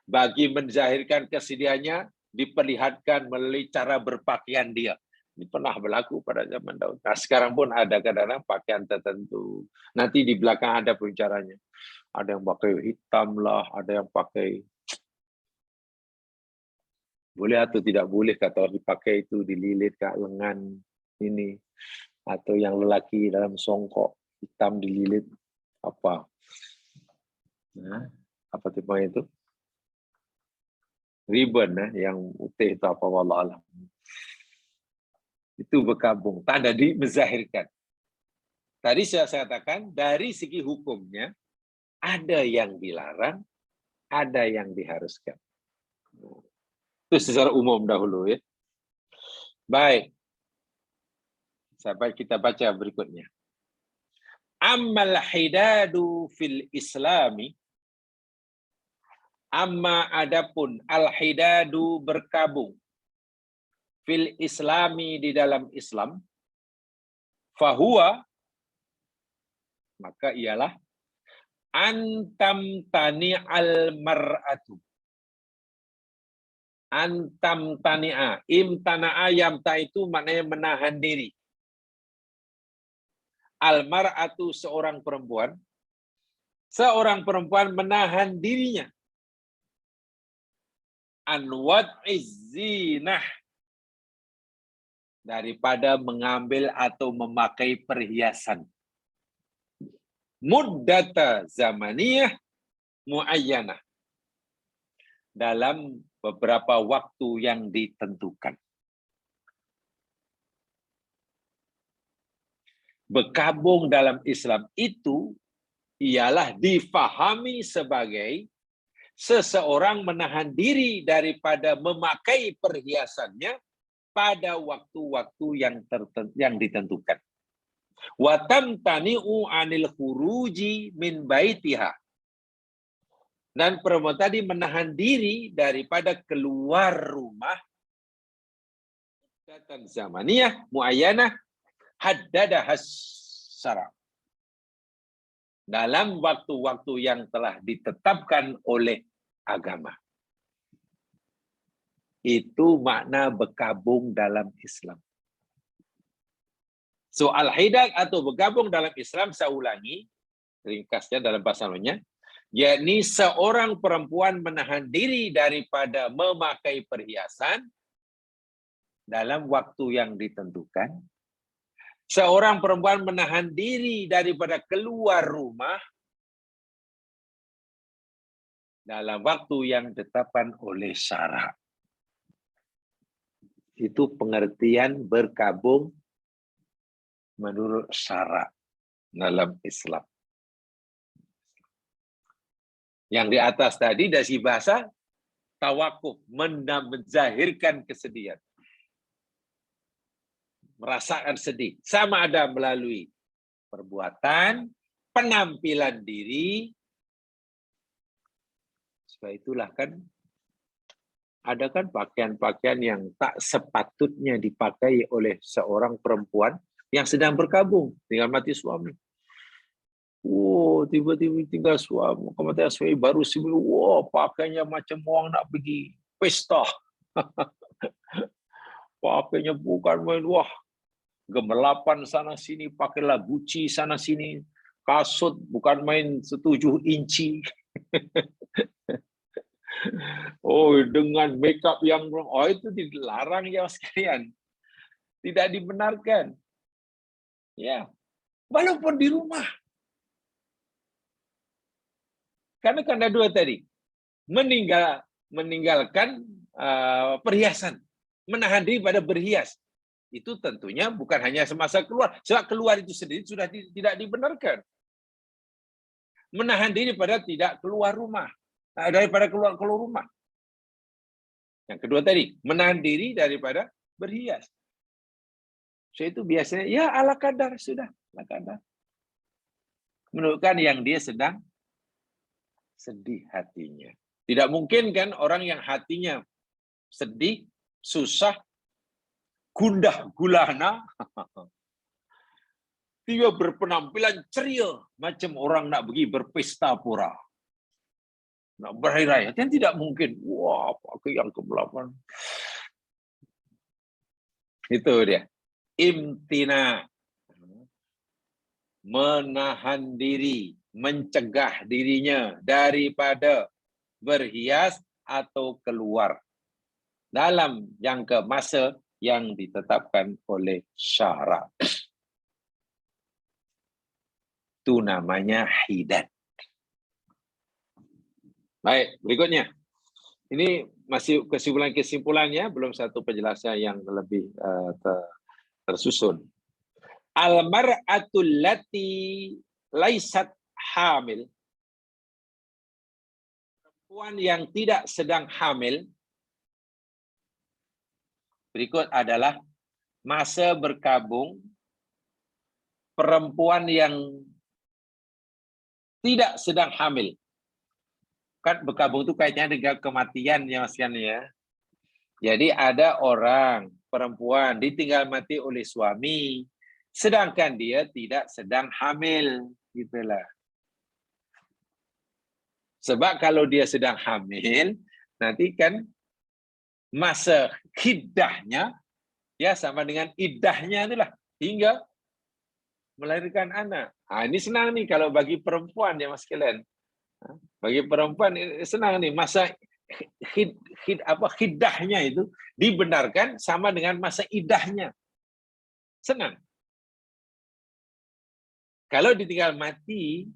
Bagi menzahirkan kesedihannya, diperlihatkan melalui cara berpakaian dia. Ini pernah berlaku pada zaman dahulu. Nah, sekarang pun ada kadang-kadang pakaian tertentu. Nanti di belakang ada pembicaranya. Ada yang pakai hitam lah, ada yang pakai... Boleh atau tidak boleh kata orang dipakai itu dililit ke lengan ini. Atau yang lelaki dalam songkok, hitam dililit. Apa? Nah, apa tipe itu? Ribbon, yang putih itu apa, wallah alam. Itu berkabung, tanda di menzahirkan. Tadi saya katakan dari segi hukumnya ada yang dilarang, ada yang diharuskan. Itu secara umum dahulu ya. Baik. Sampai kita baca berikutnya. Ammal hidadu fil islami. Amma adapun al-hidadu berkabung fil islami di dalam Islam, fahuwa, maka ialah antam tani al mar'atu. Antam tani'a, imtana'a yamta itu maknanya menahan diri. Al mar'atu seorang perempuan menahan dirinya. Anwat izzinah, daripada mengambil atau memakai perhiasan. Muddata zamaniyah muayyanah, dalam beberapa waktu yang ditentukan. Berkabung dalam Islam itu ialah difahami sebagai seseorang menahan diri daripada memakai perhiasannya pada waktu-waktu yang ditentukan. Wa tamtani'u 'anil khuruji min baitiha. Dan perempuan tadi menahan diri daripada keluar rumah datang zamaniyah muayyanah haddadaha syara, dalam waktu-waktu yang telah ditetapkan oleh agama. Itu makna berkabung dalam Islam. So, al-hidad atau bergabung dalam Islam, saya ulangi, ringkasnya dalam bahasa Arabnya, yakni seorang perempuan menahan diri daripada memakai perhiasan dalam waktu yang ditentukan. Seorang perempuan menahan diri daripada keluar rumah dalam waktu yang ditetapkan oleh syarak. Itu pengertian berkabung menurut syarak dalam Islam. Yang di atas tadi dari si bahasa tawakuf, menzahirkan kesedihan. Merasakan sedih. Sama ada melalui perbuatan, penampilan diri. Sebab itulah kan Ada kan pakaian-pakaian yang tak sepatutnya dipakai oleh seorang perempuan yang sedang berkabung, tinggal mati suami. Wow, tiba-tiba tinggal suami, kemudian suami baru sembuh. Wow, pakainya macam orang nak pergi pesta. Pakainya bukan main, wah, gemelapan sana sini, pakailah Gucci sana sini, kasut bukan main 7 inci. Oh, dengan makeup yang itu dilarang ya sekalian. Tidak dibenarkan. Ya, walaupun di rumah. Karena dua tadi, meninggalkan perhiasan, menahan diri pada berhias. Itu tentunya bukan hanya semasa keluar, sebab keluar itu sendiri sudah tidak dibenarkan. Menahan diri pada tidak keluar rumah, daripada keluar rumah. Yang kedua tadi, menahan diri daripada berhias. So itu biasanya ya ala kadar sudah, ala kadar. Menunjukkan yang dia sedang sedih hatinya. Tidak mungkin kan orang yang hatinya sedih, susah, gundah gulana, dia berpenampilan ceria macam orang nak pergi berpesta pura, nak berhari raya. Kan tidak mungkin. Wah, pakai yang ke-8. Itu dia. Imtina. Menahan diri, mencegah dirinya daripada berhias atau keluar dalam jangka masa yang ditetapkan oleh syarak. Itu namanya hidat. Baik, berikutnya. Ini masih kesimpulannya, belum satu penjelasan yang lebih tersusun. Al-mar'atul lati laisat hamil. Perempuan yang tidak sedang hamil. Berikut adalah masa berkabung perempuan yang tidak sedang hamil. Kan berkabung itu kaitannya dengan kematian ya Mas Yan ya. Jadi ada orang perempuan ditinggal mati oleh suami, sedangkan dia tidak sedang hamil, gitulah. Sebab kalau dia sedang hamil, nanti kan masa hiddahnya ya sama dengan iddahnya itulah hingga melahirkan anak. Ini senang nih kalau bagi perempuan ya Mas sekalian. Bagi perempuan senang nih masa hiddahnya itu dibenarkan sama dengan masa iddahnya. Senang. Kalau ditinggal mati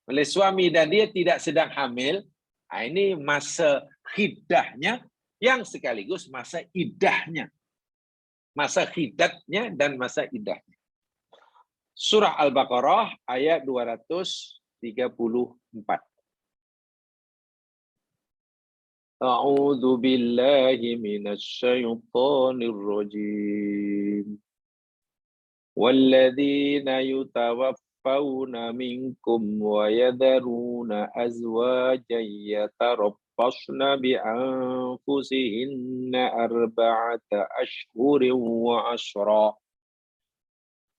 oleh suami dan dia tidak sedang hamil, ini masa hiddahnya yang sekaligus masa iddahnya. Masa hiddatnya dan masa iddahnya. Surah Al-Baqarah ayat 234. A'udzu billahi minasy syaithanir rajim. Walladzina yutawaffawna minkum wa yadharuna azwajan yatarabbasna bi anfusihinna arba'ata ashhurin wa 'ashra.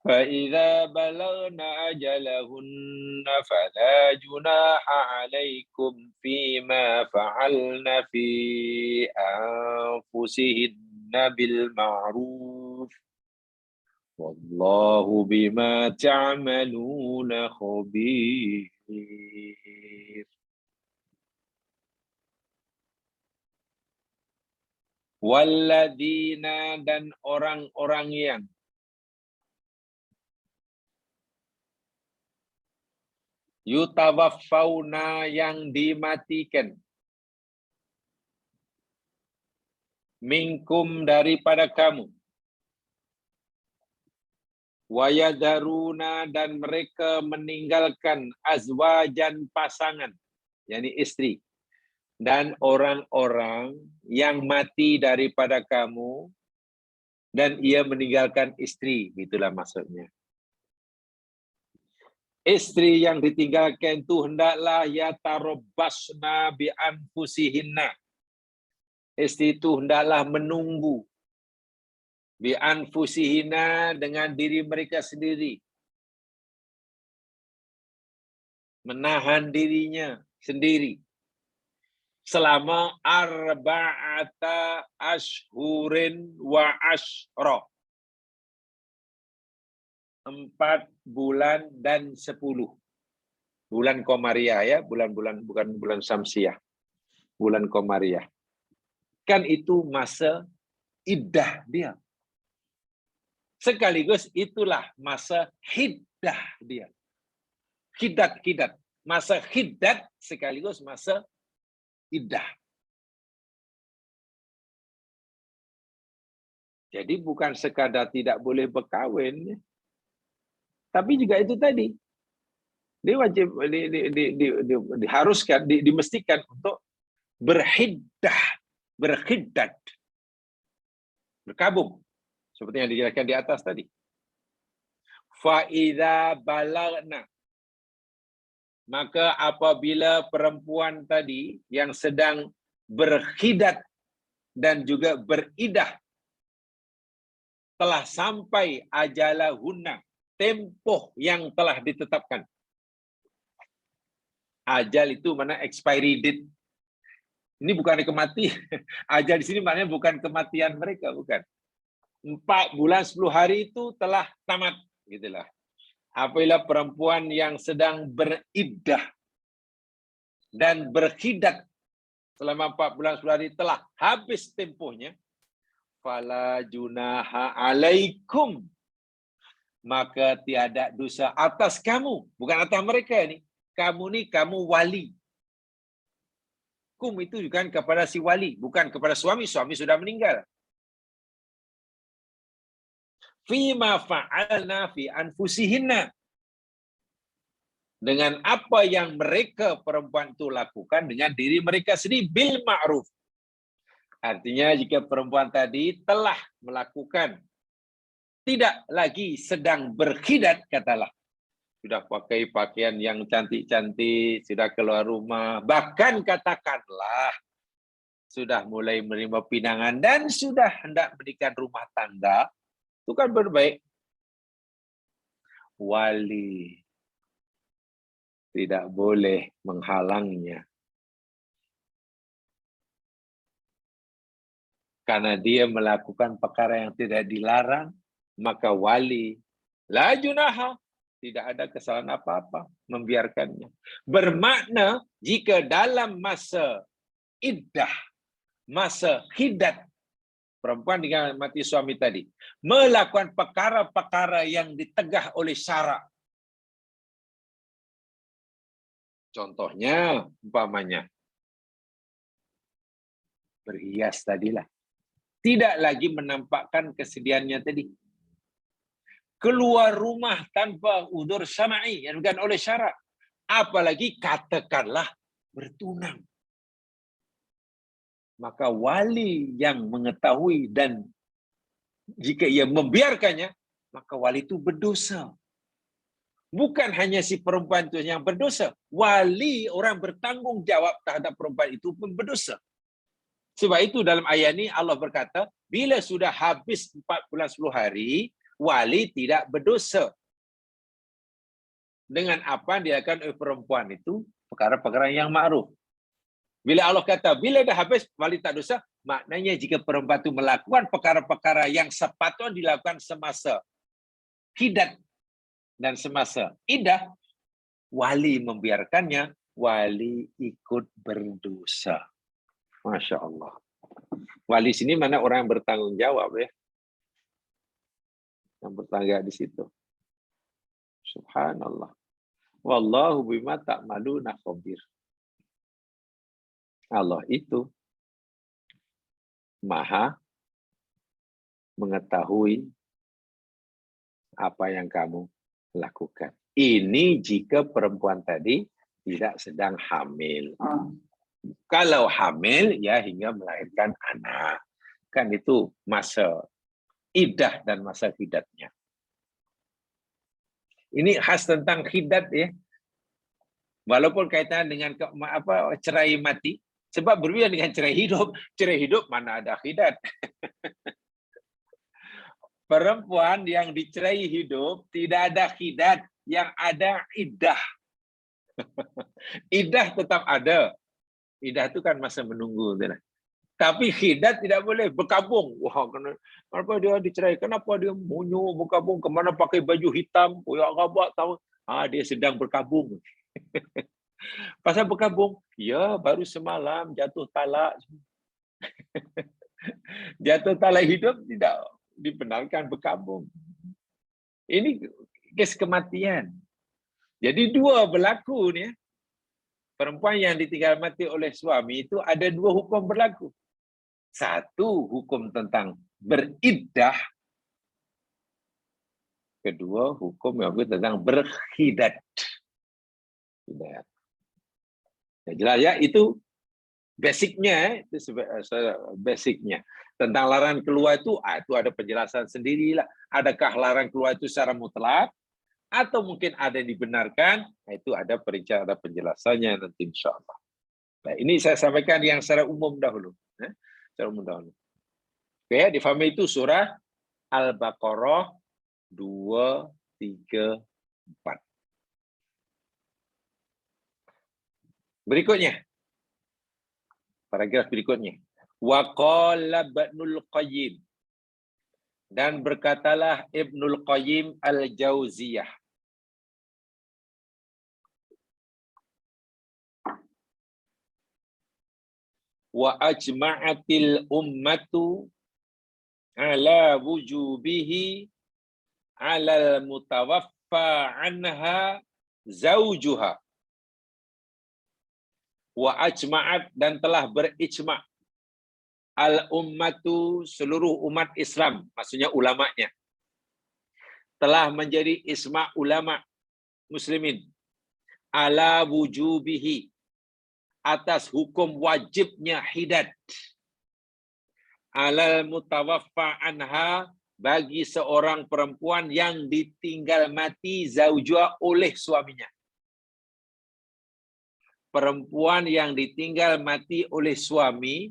فَإِذَا بَلَغْنَ أَجَلَهُنَّ فَلَا جُنَاحَ عَلَيْكُمْ فِيمَا فَعَلْنَ فِي أَنفُسِهِنَّ بِالْمَعْرُوفِ وَاللَّهُ بِمَا تَعْمَلُونَ خَبِيرٌ. Walladzina, dan orang-orang yang yutawaffawna, yang dimatikan, minkum, daripada kamu, wayadaruna, dan mereka meninggalkan azwajan, pasangan, yakni istri, dan orang-orang yang mati daripada kamu dan ia meninggalkan istri, itulah maksudnya. Istri yang ditinggalkan itu hendaklah yatarabbasna bi anfusihinna, Istri itu hendaklah menunggu bi anfusihina dengan diri mereka sendiri. Menahan dirinya sendiri selama arba'ata ashhurin wa ashra. 4 bulan dan 10. Bulan Komariah ya, bulan-bulan bukan bulan Syamsiah. Bulan Komariah. Kan itu masa iddah dia. Sekaligus itulah masa hiddah dia. Hidat. Masa hiddat sekaligus masa iddah. Jadi bukan sekadar tidak boleh berkahwin, tapi juga itu tadi. Dia wajib diharuskan, dimestikan untuk berhiddah, berkhiddat, berkabung. Seperti yang dijelaskan di atas tadi. Fa'idha balagna. Maka apabila perempuan tadi yang sedang berkhiddat dan juga beridah telah sampai ajalahunna, tempoh yang telah ditetapkan. Ajal itu mana expiry date. Ini bukan kematian. Ajal di sini maknanya bukan kematian mereka, bukan. 4 bulan 10 hari itu telah tamat, gitulah. Apabila perempuan yang sedang beriddah dan berkhiddat selama 4 bulan 10 hari telah habis tempohnya, fala junaha alaikum, maka tiada dosa atas kamu, bukan atas mereka ini. Kamu ni kamu wali. Kum itu bukan kepada si wali, bukan kepada suami, suami sudah meninggal. Fima fa'alna fi anfusihinna, dengan apa yang mereka perempuan itu lakukan dengan diri mereka sendiri, bil ma'ruf. Artinya jika perempuan tadi telah melakukan, tidak lagi sedang berkhiddat, katalah, sudah pakai pakaian yang cantik-cantik, sudah keluar rumah, bahkan katakanlah sudah mulai menerima pinangan dan sudah hendak mendirikan rumah tangga, itu kan berbaik. Wali tidak boleh menghalangnya. Karena dia melakukan perkara yang tidak dilarang, maka wali la junaha, tidak ada kesalahan apa-apa membiarkannya. Bermakna jika dalam masa iddah, masa hiddat, perempuan dengan mati suami tadi melakukan perkara-perkara yang ditegah oleh syarak. Contohnya, umpamanya berhias tadilah. Tidak lagi menampakkan kesedihannya tadi. Keluar rumah tanpa udzur syar'i, yang bukan oleh syarak. Apalagi katakanlah bertunang. Maka wali yang mengetahui dan jika ia membiarkannya, maka wali itu berdosa. Bukan hanya si perempuan itu yang berdosa. Wali, orang bertanggung jawab terhadap perempuan itu pun berdosa. Sebab itu dalam ayat ini Allah berkata, bila sudah habis 4 bulan 10 hari, wali tidak berdosa. Dengan apa yang dilakukan oleh perempuan itu, perkara-perkara yang ma'ruf. Bila Allah kata, bila dah habis, wali tak dosa, maknanya jika perempuan itu melakukan perkara-perkara yang sepatutnya dilakukan semasa hiddat dan semasa iddah, wali membiarkannya, wali ikut berdosa. Masya Allah. Wali sini mana orang yang bertanggung jawab ya. Yang bertanggung jawab di situ. Subhanallah. Wallahu bima ta'maluna khabir. Allah itu maha mengetahui apa yang kamu lakukan. Ini jika perempuan tadi tidak sedang hamil. Kalau hamil, ya hingga melahirkan anak. Kan itu masa iddah dan masa hiddatnya. Ini khas tentang hiddat ya. Walaupun kaitan dengan cerai mati, Sebab berbeda dengan cerai hidup. Cerai hidup mana ada khidat. Perempuan yang dicerai hidup tidak ada khidat, yang ada iddah. Iddah tetap ada. Iddah itu kan masa menunggu. Tapi khidat tidak boleh berkabung. Wah, kenapa dia dicerai? Kenapa dia munyu berkabung? Kemana pakai baju hitam? Ya rabak tahu. Dia sedang berkabung. Pasal berkabung, ya baru semalam jatuh talak. Jatuh talak hidup tidak dibenarkan berkabung. Ini kes kematian. Jadi dua berlaku ni. Perempuan yang ditinggal mati oleh suami itu ada dua hukum berlaku. Satu, hukum tentang beriddah. Kedua, hukum yang tentang berkhidat. Ya, jelas ya, itu basicnya, itu basicnya. Tentang larangan keluar itu ada penjelasan sendirilah. Adakah larangan keluar itu secara mutlak? Atau mungkin ada yang dibenarkan? Itu ada perincian, ada penjelasannya nanti insya Allah. Nah, ini saya sampaikan yang secara umum dahulu. Secara umum dahulu. Oke, difahami itu surah Al-Baqarah 2, 3, 4. Berikutnya. Paragraf berikutnya. Wa qala Ibnul Qayyim. Dan berkatalah Ibnul Qayyim Al-Jauziyah. Wa ajma'atil ummatu ala wujubihi ala mutawaffa anha zaujuha. Wa ajma'at, dan telah berijma' al-ummatu, seluruh umat Islam, maksudnya ulamanya, telah menjadi isma' ulama muslimin ala wujubihi, atas hukum wajibnya hidat, alal mutawaffa anha, bagi seorang perempuan yang ditinggal mati zaujua oleh suaminya. Perempuan yang ditinggal mati oleh suami,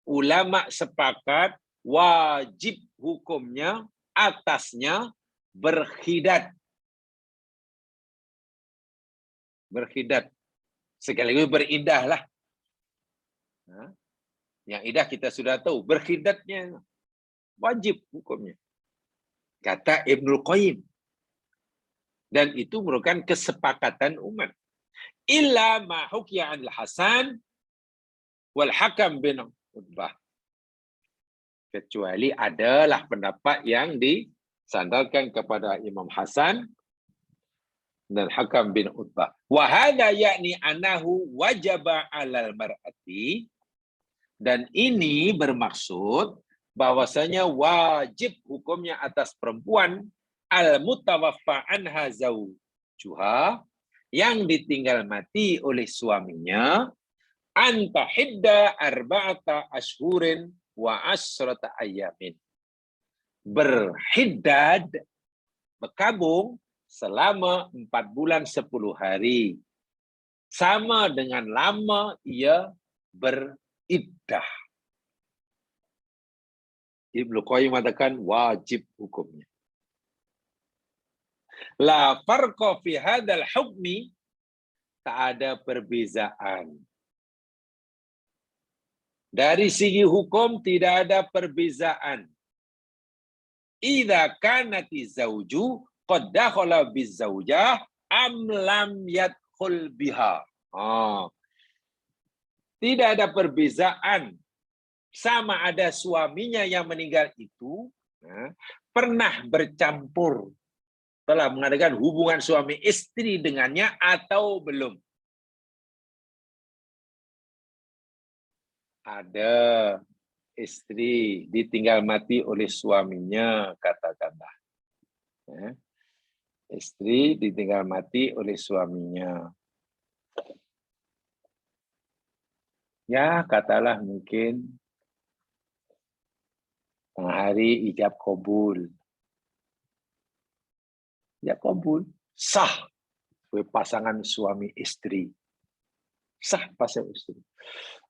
ulama sepakat wajib hukumnya atasnya berkhidat. Berkhidat. Sekaligus beriddah lah. Yang iddah kita sudah tahu. Berkhidatnya wajib hukumnya. Kata Ibnul Qayyim. Dan itu merupakan kesepakatan umat. Illa ma hukiya anil Hasan wal Hakam bin Utbah. Kecuali adalah pendapat yang disandarkan kepada Imam Hasan dan Hakam bin Utbah. Wa hadha yakni annahu wajaba 'alal mar'ati, dan ini bermaksud bahwasanya wajib hukumnya atas perempuan al-mutawaffa anha zaujuha, yang ditinggal mati oleh suaminya, anta hidda arba'ata ashhurin wa asrata ayamin. Berhiddad, berkabung selama 4 bulan 10 hari. Sama dengan lama ia beriddah. Ibnu Qayyim mengatakan wajib hukumnya. La farqa fi hadzal hukmi, tak ada perbezaan. Dari segi hukum tidak ada perbezaan. Idza kanati zauju qad dakhala bizaujah am lam yadkhul biha. Tidak ada perbezaan sama ada suaminya yang meninggal itu pernah bercampur, telah mengadakan hubungan suami istri dengannya atau belum. Ada istri ditinggal mati oleh suaminya, katakanlah. Istri ditinggal mati oleh suaminya. Ya, katalah mungkin tengah hari ijab qabul. Ya kabul, sah sebagai pasangan suami istri. Sah pasal istri.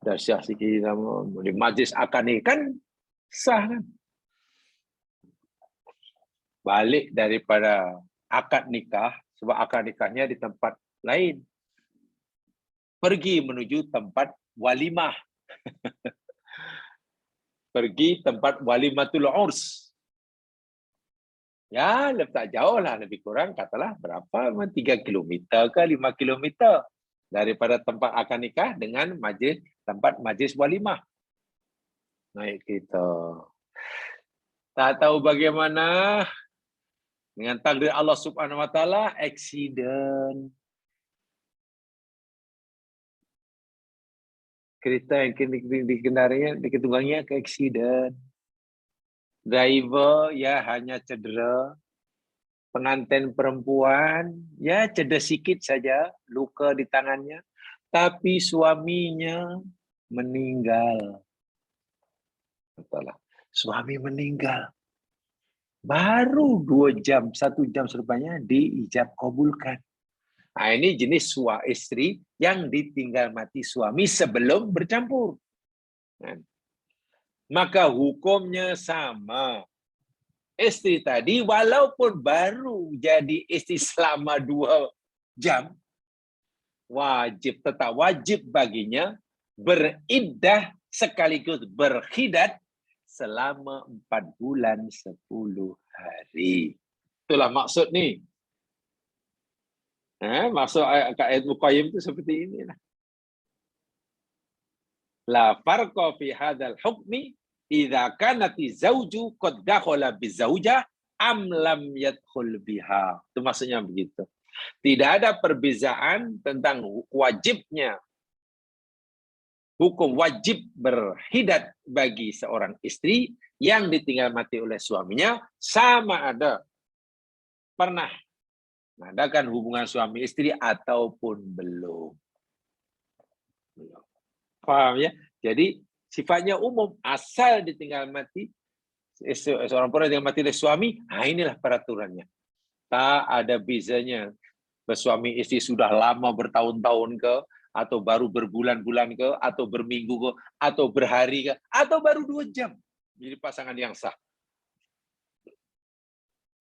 Dah sah sikit sama di majlis akad ni kan sah kan. Balik daripada akad nikah, sebab akad nikahnya di tempat lain. Pergi menuju tempat walimah. Pergi tempat walimatul urs. Ya, tak jauh lah, lebih kurang katalah berapa, 3 kilometer ke 5 kilometer daripada tempat akad nikah dengan majlis, tempat majlis walimah. Naik kita. Tak tahu bagaimana dengan takdir Allah Subhanahu Wa Taala, accident. Kereta yang dikendarai, diketungganginya ke accident. Driver ya hanya cedera. Pengantin perempuan ya cedera sikit saja, luka di tangannya. Tapi suaminya meninggal. Betul. Suami meninggal. Baru 2 jam, 1 jam selepasnya diijab kabulkan. Nah, ini jenis istri yang ditinggal mati suami sebelum bercampur. Maka hukumnya sama. Istri tadi walaupun baru jadi istri selama 2 jam, tetap wajib baginya beriddah sekaligus berkhidat selama 4 bulan 10 hari. Itulah maksud ni. Maksud ayat Muqayyim itu seperti inilah. La farqa fi hadzal hukmi idza kanati zauju qad dakhala bizaujah am lam yadkhul biha. Itu maksudnya begitu. Tidak ada perbezaan tentang wajibnya hukum wajib berhidat bagi seorang istri yang ditinggal mati oleh suaminya, sama ada pernah mengadakan hubungan suami istri ataupun belum. Paham ya? Jadi sifatnya umum, asal ditinggal mati seorang perempuan yang mati oleh suami, inilah peraturannya. Tak ada bezanya bersuami istri sudah lama bertahun-tahun ke, atau baru berbulan-bulan ke, atau berminggu ke, atau berhari ke, atau baru 2 jam. Jadi pasangan yang sah.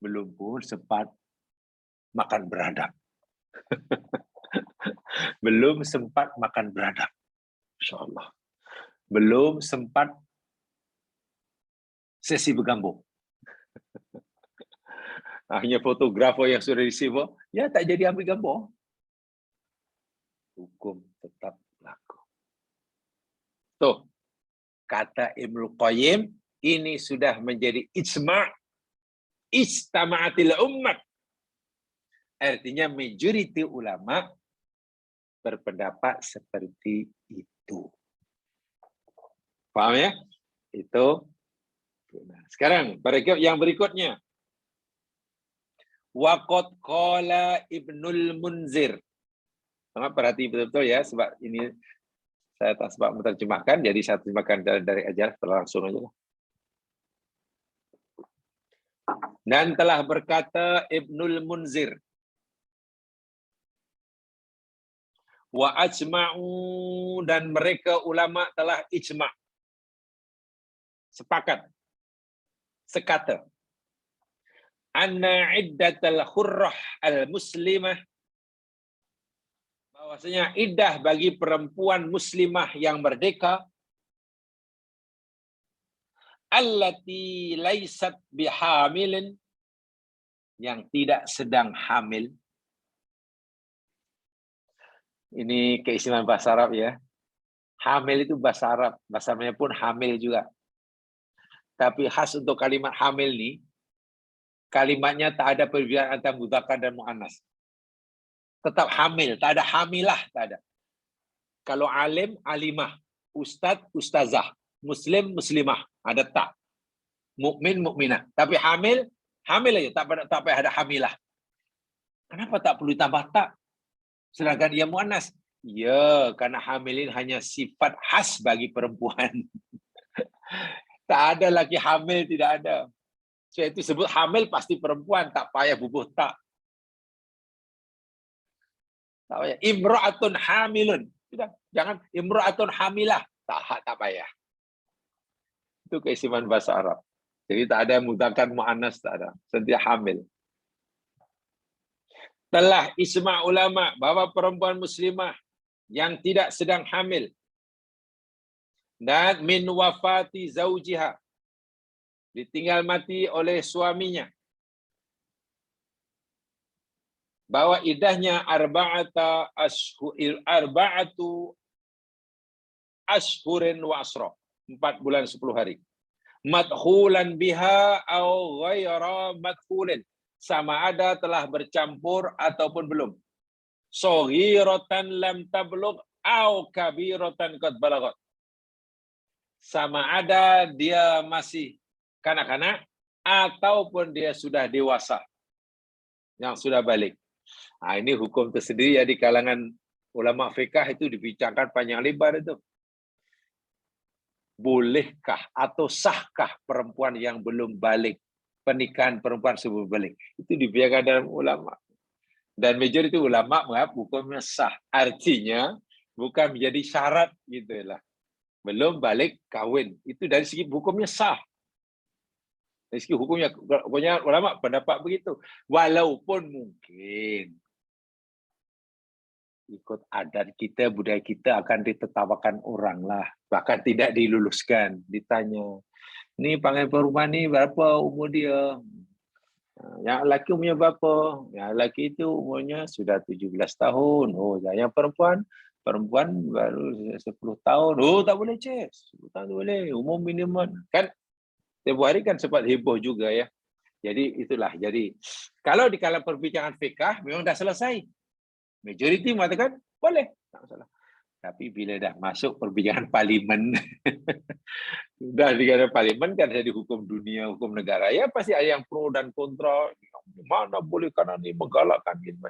Belum pun sempat makan beradab. Belum sempat makan beradab. InsyaAllah. Belum sempat sesi bergambung. Hanya fotografer yang sudah disibuk, ya tak jadi ambil gambar. Hukum tetap berlaku. Tuh, kata Ibnu Qayyim, ini sudah menjadi ijma'. Istama'atil ummat. Artinya majoriti ulama berpendapat seperti itu. Paham ya? Itu. Sekarang yang berikutnya. Waqad qala Ibnul Munzir. Perhati betul-betul ya, sebab ini saya tak sebab menerjemahkan, jadi saya terjemahkan dari ajar langsung aja. Dan telah berkata Ibnul Munzir, wa ajma'u, dan mereka ulama telah ijma', sepakat, sekata, anna iddatal khurrah al-muslimah, bahwasanya iddah bagi perempuan muslimah yang merdeka, allati laisat bihamilin, yang tidak sedang hamil. Ini keistimewaan bahasa Arab ya. Hamil itu bahasa Arab, bahasanya pun hamil juga. Tapi khas untuk kalimat hamil nih, kalimatnya tak ada perbedaan antara mudzakkar dan muannas. Tetap hamil, tak ada hamilah, tak ada. Kalau alim, alimah, ustadz, ustazah, muslim, muslimah, ada tak. Mukmin, mukminah. Tapi hamil, hamil aja, tak payah ada hamilah. Kenapa tak perlu tambah tak? Sedangkan ia muannas. Ya, karena hamilin hanya sifat khas bagi perempuan. Tak ada lagi hamil, tidak ada. So, itu sebut hamil pasti perempuan, tak payah bubuh tak. Tak payah. Imra'atun hamilun. Sudah. Jangan imra'atun hamilah. Tak payah. Itu keistimewaan bahasa Arab. Jadi tak ada mudzakkar muannas, tak ada. Setiap hamil. Telah ijma' ulama bahwa perempuan muslimah yang tidak sedang hamil dan min wafati zaujiha, ditinggal mati oleh suaminya, bahwa idahnya arba'atu ashhurin wa asra, 4 bulan 10 hari. Madkhulan biha au ghaira madkhulin, sama ada telah bercampur ataupun belum. Shaghiratan lam tablugh au kabiratan qad balagat, sama ada dia masih kanak-kanak ataupun dia sudah dewasa yang sudah balik. Nah, ini hukum tersendiri ya di kalangan ulama fikih, itu dibincangkan panjang lebar itu. Bolehkah atau sahkah perempuan yang belum balik, pernikahan perempuan sebelum balik? Itu dibiarkan dalam ulama. Dan majoriti ulama menganggap hukumnya sah. Artinya bukan menjadi syarat gitulah. Belum balik kawin. Itu dari segi hukumnya sah. Dari segi hukumnya, pokoknya ulama pendapat begitu. Walaupun mungkin ikut adat kita, budaya kita akan ditertawakan orang lah. Bahkan tidak diluluskan. Ditanya, ini panggil perempuan ni berapa umur dia? Yang lelaki umurnya berapa? Yang lelaki itu umurnya sudah 17 tahun. Oh, yang perempuan baru 10 tahun. Oh, tak boleh cek. 10 tahun tak boleh. Umur minimum. Kan, setiap hari kan sempat heboh juga ya. Jadi itulah. Jadi, kalau di kalangan perbincangan fikah, memang dah selesai. Majoriti mengatakan boleh, tak masalah. Tapi bila dah masuk perbincangan parlimen, dah di kalangan parlimen kan jadi hukum dunia, hukum negara, ya pasti ada yang pro dan kontra. Mana boleh kanan ini menggalakkan ini.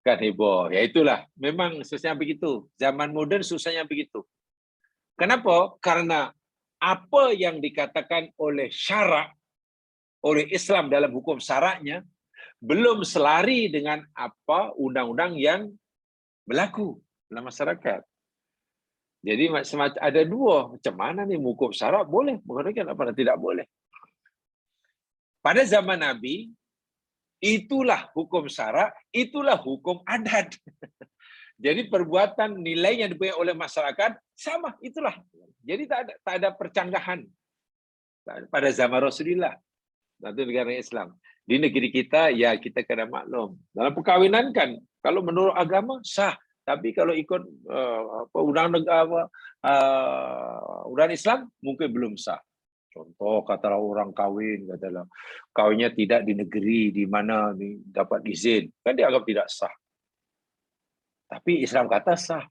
Kan heboh. Ya itulah. Memang susahnya begitu. Zaman moden susahnya begitu. Kenapa? Karena apa yang dikatakan oleh syarak, oleh Islam dalam hukum syaraknya, belum selari dengan apa undang-undang yang berlaku dalam masyarakat. Jadi ada dua, macam mana nih hukum syarak boleh, menggunakan apa tidak boleh. Pada zaman Nabi, itulah hukum syarak, itulah hukum adat. Jadi perbuatan nilai yang dipunyai oleh masyarakat sama, itulah. Jadi tak ada percanggahan pada zaman Rasulullah atau negara Islam. Di negeri kita, ya kita kena maklum. Dalam perkahwinan kan, kalau menurut agama sah, tapi kalau ikut undang-undang Islam mungkin belum sah. Contoh, katalah orang kawin, katalah kawinnya tidak di negeri di mana dapat izin, kan dianggap tidak sah. Tapi Islam kata sah.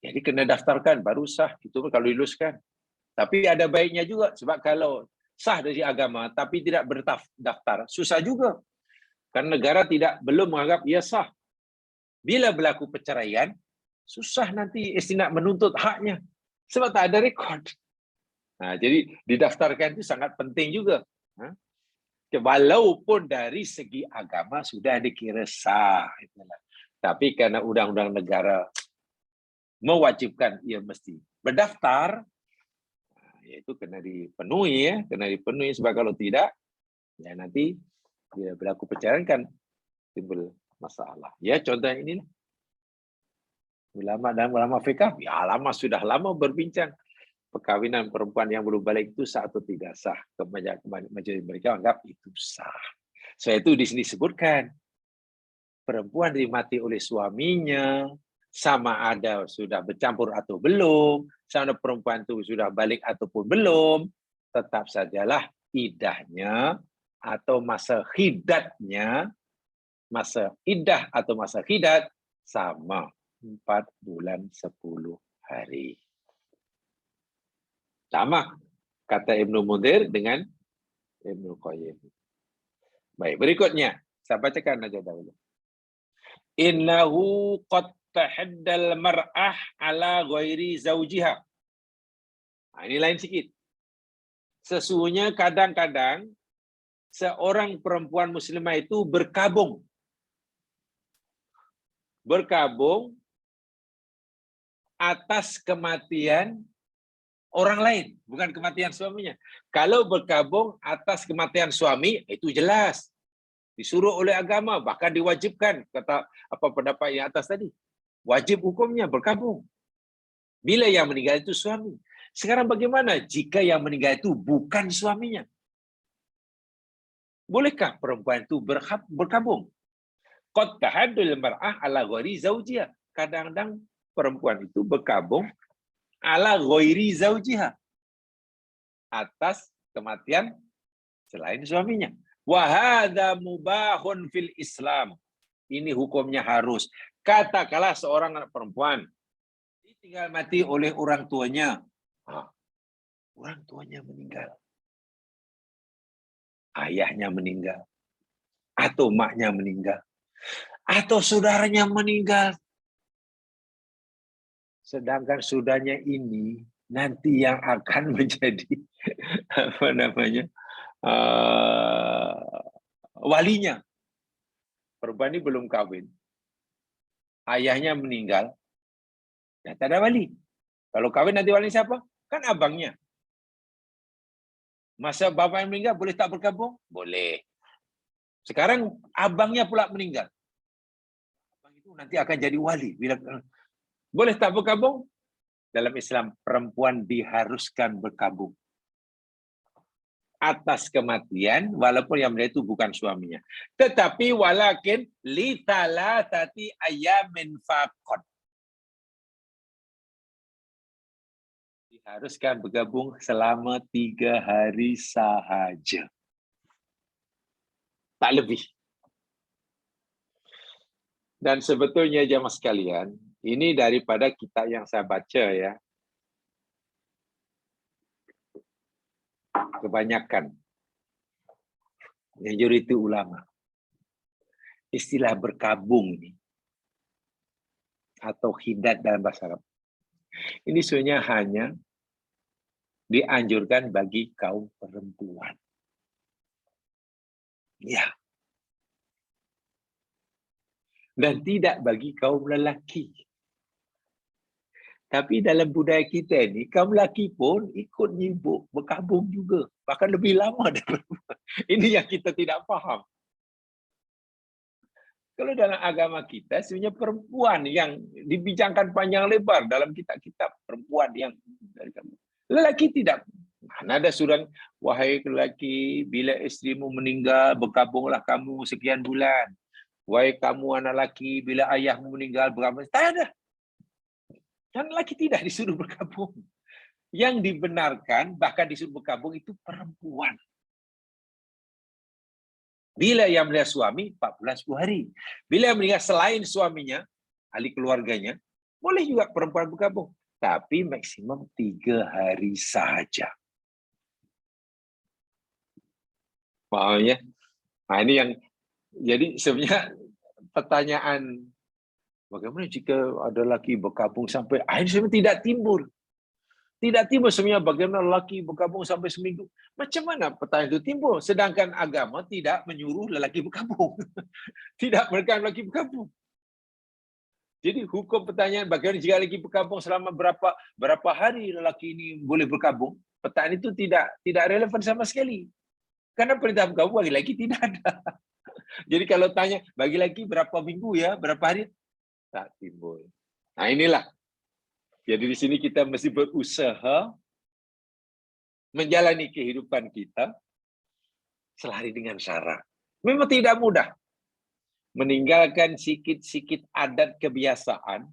Jadi kena daftarkan baru sah. Itu kalau diluluskan. Tapi ada baiknya juga, sebab kalau sah dari agama tapi tidak berdaftar, susah juga. Karena negara belum menganggap ia sah. Bila berlaku perceraian, susah nanti istinad menuntut haknya. Sebab tak ada rekod. Nah, jadi didaftarkan itu sangat penting juga. Walaupun dari segi agama sudah dikira sah. Tapi karena undang-undang negara mewajibkan ia mesti berdaftar, yaitu kena dipenuhi ya, sebab kalau tidak ya nanti bila berlaku perceraian kan timbul masalah. Ya contoh ini ulama fikih ya sudah lama berbincang perkahwinan perempuan yang belum balik itu sah atau tidak sah. Majoriti mereka anggap itu sah. So itu di sini disebutkan perempuan dimati oleh suaminya, sama ada sudah bercampur atau belum, sama ada perempuan itu sudah balik ataupun belum, tetap sajalah idahnya atau masa hidatnya, masa idah atau masa hidat sama 4 bulan 10 hari. Sama kata Ibnu Munzir dengan Ibnu Qayyim. Baik, berikutnya saya bacakan aja dahulu. Innahu qad tahaddal mar'ah ala ghairi zaujiha. Nah, ini lain sikit. Sesungguhnya kadang-kadang seorang perempuan muslimah itu berkabung berkabung atas kematian orang lain, bukan kematian suaminya. Kalau berkabung atas kematian suami, itu jelas. Disuruh oleh agama, bahkan diwajibkan. Kata apa pendapat yang atas tadi. Wajib hukumnya berkabung. Bila yang meninggal itu suami. Sekarang bagaimana jika yang meninggal itu bukan suaminya? Bolehkah perempuan itu berkabung? Qad tahaddul mar'ah ala ghairi zawjiha. Kadang-kadang perempuan itu berkabung ala ghairi zawjiha, atas kematian selain suaminya. Wa hadza mubahun fil Islam. Ini hukumnya harus. Katakanlah seorang anak perempuan ditinggal mati oleh orang tuanya. Orang tuanya meninggal. Ayahnya meninggal. Atau maknya meninggal. Atau saudaranya meninggal. Sedangkan saudaranya ini nanti yang akan menjadi walinya. Perempuan ini belum kawin. Ayahnya meninggal. Ya, tak ada wali. Kalau kawin nanti wali siapa? Kan abangnya. Masa bapak yang meninggal boleh tak berkabung? Boleh. Sekarang abangnya pula meninggal. Abang itu nanti akan jadi wali. Boleh tak berkabung? Dalam Islam, perempuan diharuskan berkabung atas kematian, walaupun yang meninggal itu bukan suaminya. Tetapi walakin li thalathati ayamin faqat. Diharuskan bergabung selama 3 hari sahaja. Tak lebih. Dan sebetulnya jemaah sekalian, ini daripada kitab yang saya baca ya. Kebanyakan majoriti ulama istilah berkabung ini atau hidat dalam bahasa Arab ini sebenarnya hanya dianjurkan bagi kaum perempuan. Ya. Dan tidak bagi kaum lelaki. Tapi dalam budaya kita ni, kaum lelaki pun ikut nyibuk, berkabung juga. Bahkan lebih lama daripada perempuan. Ini yang kita tidak faham. Kalau dalam agama kita, sebenarnya perempuan yang dibincangkan panjang lebar dalam kitab-kitab. Perempuan yang dari kamu. Lelaki tidak. Mana ada surah, wahai lelaki, bila isterimu meninggal, berkabunglah kamu sekian bulan. Wahai kamu anak lelaki, bila ayahmu meninggal, berkabung. Tak ada. Dan lelaki tidak disuruh berkabung. Yang dibenarkan, bahkan disuruh berkabung itu perempuan. Bila yang meninggal suami, 4 bulan 10 hari. Bila yang meninggal selain suaminya, ahli keluarganya, boleh juga perempuan berkabung. Tapi maksimum 3 hari saja. Maksudnya, nah ini yang, jadi sebenarnya pertanyaan, bagaimana jika ada lelaki berkabung sampai, ini sebenarnya tidak timbul. Tidak timbul sebenarnya bagaimana lelaki berkabung sampai seminggu. Macam mana pertanyaan itu timbul? Sedangkan agama tidak menyuruh lelaki berkabung. Tidak menekan lelaki berkabung. Jadi hukum pertanyaan bagaimana jika lelaki berkabung selama berapa hari lelaki ini boleh berkabung? Pertanyaan itu tidak relevan sama sekali. Karena perintah berkabung bagi lelaki tidak ada. Jadi kalau tanya bagi lelaki berapa minggu ya, berapa hari? Tak timbul. Nah inilah. Jadi di sini kita mesti berusaha menjalani kehidupan kita selari dengan syarat. Memang tidak mudah. Meninggalkan sikit-sikit adat kebiasaan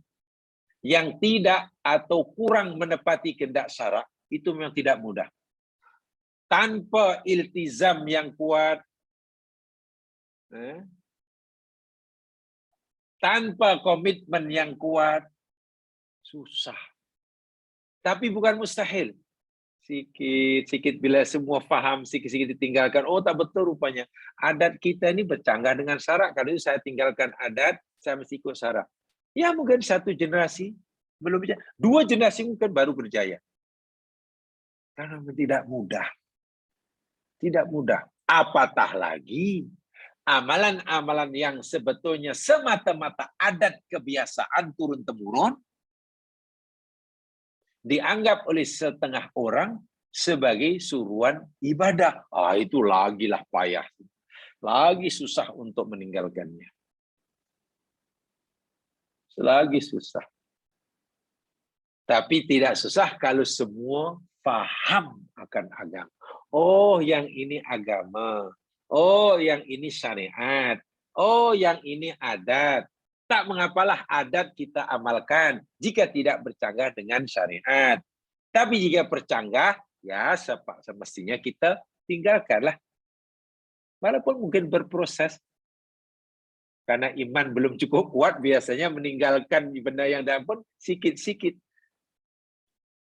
yang tidak atau kurang menepati kehendak syarak, itu memang tidak mudah. Tanpa iltizam yang kuat, tanpa komitmen yang kuat, susah. Tapi bukan mustahil. Sikit-sikit bila semua faham, sikit-sikit ditinggalkan. Oh tak betul rupanya. Adat kita ini bercanggah dengan syarak. Kalau itu saya tinggalkan adat, saya mesti ikut syarak. Ya mungkin 1 generasi belum berjaya. 2 generasi mungkin baru berjaya. Karena tidak mudah. Tidak mudah. Apatah lagi amalan-amalan yang sebetulnya semata-mata adat kebiasaan turun-temurun dianggap oleh setengah orang sebagai suruhan ibadah. Itu lagilah payah. Lagi susah untuk meninggalkannya. Lagi susah. Tapi tidak susah kalau semua paham akan agama. Oh, yang ini agama. Oh, yang ini syariat. Oh, yang ini adat. Tak mengapalah adat kita amalkan jika tidak bercanggah dengan syariat. Tapi jika bercanggah, ya semestinya kita tinggalkanlah. Walaupun mungkin berproses. Karena iman belum cukup kuat, biasanya meninggalkan benda yang dalam pun sikit-sikit.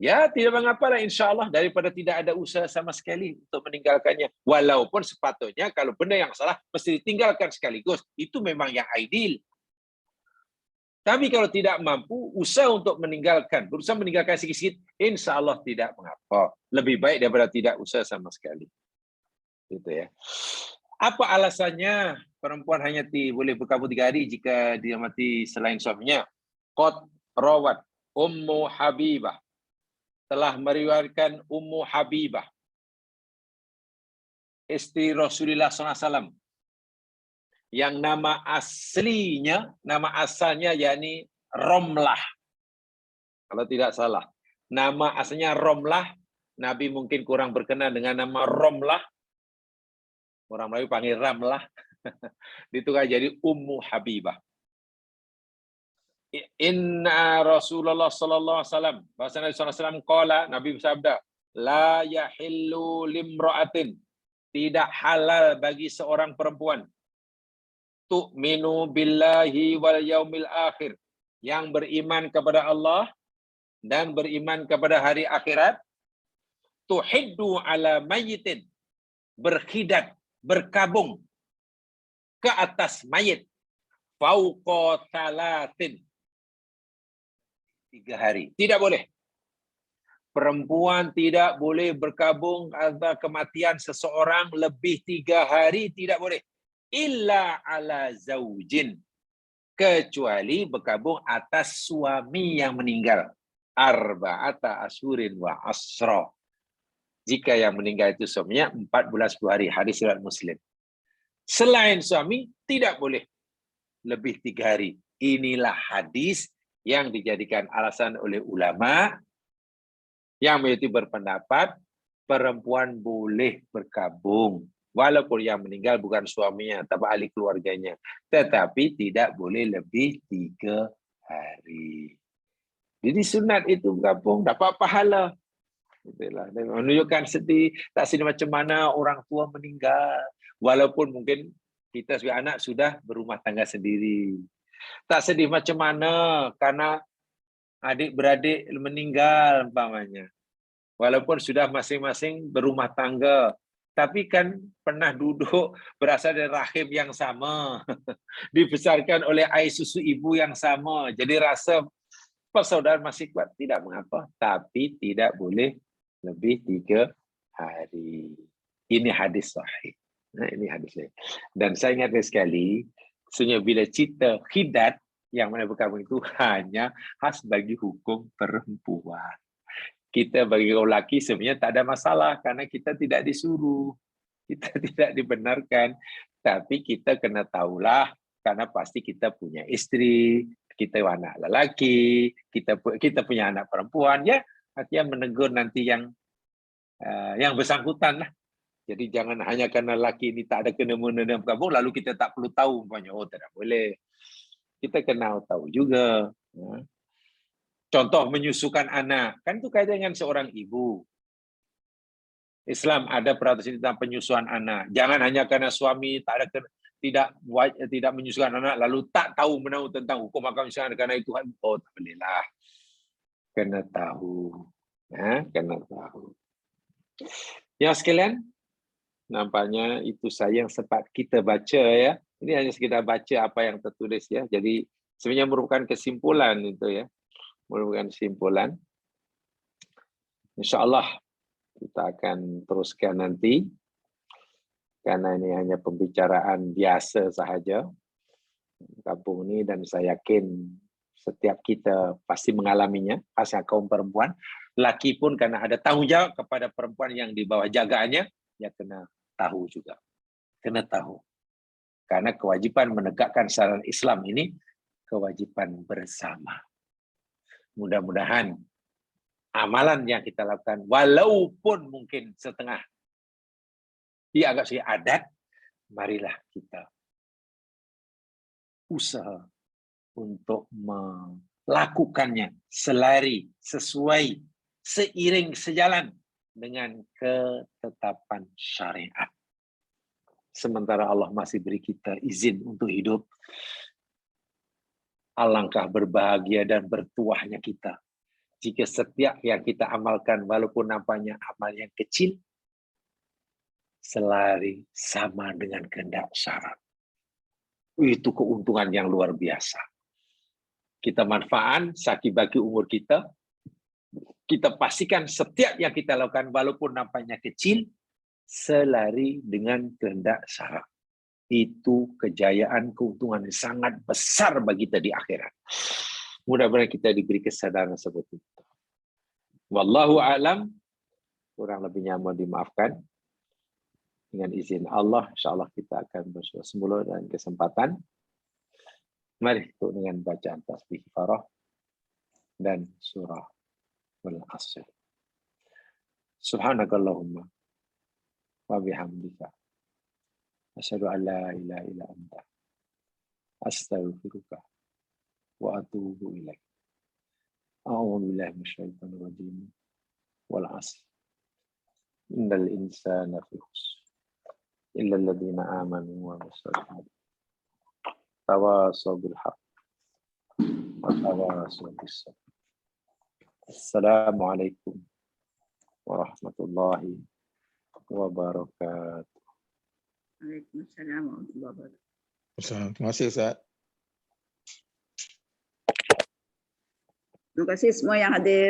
Ya, tidak mengapa lah, insya Allah, daripada tidak ada usaha sama sekali untuk meninggalkannya. Walaupun sepatutnya kalau benda yang salah, mesti ditinggalkan sekaligus. Itu memang yang ideal. Tapi kalau tidak mampu, usaha untuk meninggalkan, berusaha meninggalkan sikit-sikit, insya Allah tidak mengapa. Lebih baik daripada tidak usaha sama sekali. Gitu ya. Apa alasannya perempuan hanya boleh berkabung 3 hari jika dia mati selain suaminya? Qad rawat Ummu Habibah, telah meriwayatkan Ummu Habibah, istri Rasulullah SAW, yang nama asalnya yakni Romlah. Kalau tidak salah. Nama asalnya Romlah. Nabi mungkin kurang berkenan dengan nama Romlah. Orang Melayu panggil Ramlah. Ditukar jadi Ummu Habibah. Inna Rasulullah sallallahu alaihi wasallam, bahasa Nabi sallallahu alaihi wasallam qala, Nabi bersabda, la yahillu limra'atin, tidak halal bagi seorang perempuan, tu'minu billahi wal yaumil akhir, yang beriman kepada Allah dan beriman kepada hari akhirat, tuhiddu ala mayyitin, berkhidat, berkabung ke atas mayit, fauqa thalathin, 3 hari. Tidak boleh. Perempuan tidak boleh berkabung atas kematian seseorang lebih 3 hari, tidak boleh. Illa ala zaujin, kecuali berkabung atas suami yang meninggal. Arba'ata asyurin wa asra. Jika yang meninggal itu suaminya 4 bulan 10 hari. Hadis riwayat Muslim. Selain suami, tidak boleh lebih 3 hari. Inilah hadis yang dijadikan alasan oleh ulama yang menjadi berpendapat perempuan boleh berkabung walaupun yang meninggal bukan suaminya tapi ahli keluarganya, tetapi tidak boleh lebih 3 hari. Jadi sunat itu berkabung dapat pahala. Itulah, menunjukkan sedih tak sedih macam mana orang tua meninggal walaupun mungkin kita sebagai anak sudah berumah tangga sendiri. Tak sedih macam mana karena adik-beradik meninggal umpamanya. Walaupun sudah masing-masing berumah tangga, tapi kan pernah duduk berasal dari rahim yang sama, dibesarkan oleh air susu ibu yang sama, jadi rasa persaudaraan masih kuat, tidak mengapa, tapi tidak boleh lebih 3 hari. Ini hadis sahih. Nah, ini hadis sahih. Dan saya ingat sekali, sebenarnya bila cerita khidat yang mana berkabung itu hanya khas bagi hukum perempuan. Kita bagi kaum lelaki sebenarnya tak ada masalah karena kita tidak disuruh, kita tidak dibenarkan, tapi kita kena tahulah karena pasti kita punya istri, kita anak lelaki, kita punya anak perempuan, ya artinya menegur nanti yang bersangkutan lah. Jadi jangan hanya karena lelaki ini tak ada kena-mengena dalam berkabung lalu kita tak perlu tahu umpamanya, oh tidak boleh. Kita kena tahu juga. Contoh menyusukan anak, kan itu kaitan dengan seorang ibu. Islam ada peraturan tentang penyusuan anak. Jangan hanya karena suami tidak menyusukan anak lalu tak tahu menahu tentang hukum agama Islam karena itu oh tak bolehlah. Kena tahu. Kena tahu. Yang sekalian, nampaknya itu saja yang sempat kita baca ya. Ini hanya sekedar baca apa yang tertulis ya. Jadi sebenarnya merupakan kesimpulan itu ya. Merupakan kesimpulan. InsyaAllah kita akan teruskan nanti. karena ini hanya pembicaraan biasa sahaja kampung ini, dan saya yakin setiap kita pasti mengalaminya, khasnya kaum perempuan. Laki pun karena ada tanggung jawab kepada perempuan yang di bawah jagaannya, ya kena tahu juga. Kena tahu. Karena kewajiban menegakkan syariat Islam ini kewajiban bersama. Mudah-mudahan amalan yang kita lakukan, walaupun mungkin setengah dianggap sebagai adat, marilah kita usaha untuk melakukannya selari, sesuai, seiring, sejalan dengan ketetapan syariat. Sementara Allah masih beri kita izin untuk hidup, alangkah berbahagia dan bertuahnya kita jika setiap yang kita amalkan, walaupun nampaknya amal yang kecil, selari sama dengan kehendak syariat. Itu keuntungan yang luar biasa. Kita manfaat, saki bagi umur kita, kita pastikan setiap yang kita lakukan, walaupun nampaknya kecil, selari dengan kehendak syariat. Itu kejayaan, keuntungan yang sangat besar bagi kita di akhirat. Mudah-mudahan kita diberi kesadaran seperti itu. Wallahu a'lam, kurang lebihnya mohon dimaafkan. Dengan izin Allah, insyaAllah kita akan bersua semula dan kesempatan. Mari untuk dengan bacaan tasbih kifarah dan surah Al-Asr. Subhanakallahumma wa bihamdika asyhadu an la ilaha illa anta astaghfiruka wa atubu ilaik. A'udzu billahi minasyaitonir rajim. Wal 'asr. Innal insana fi khusr illa alladziina aamanu wa 'amilus shalihaati tawasaw bil haqq wa tawasaw bis sabr. Assalamualaikum warahmatullahi wabarakatuh. Waalaikumsalam warahmatullahi wabarakatuh. Terima kasih, Ustaz. Terima kasih semua yang hadir.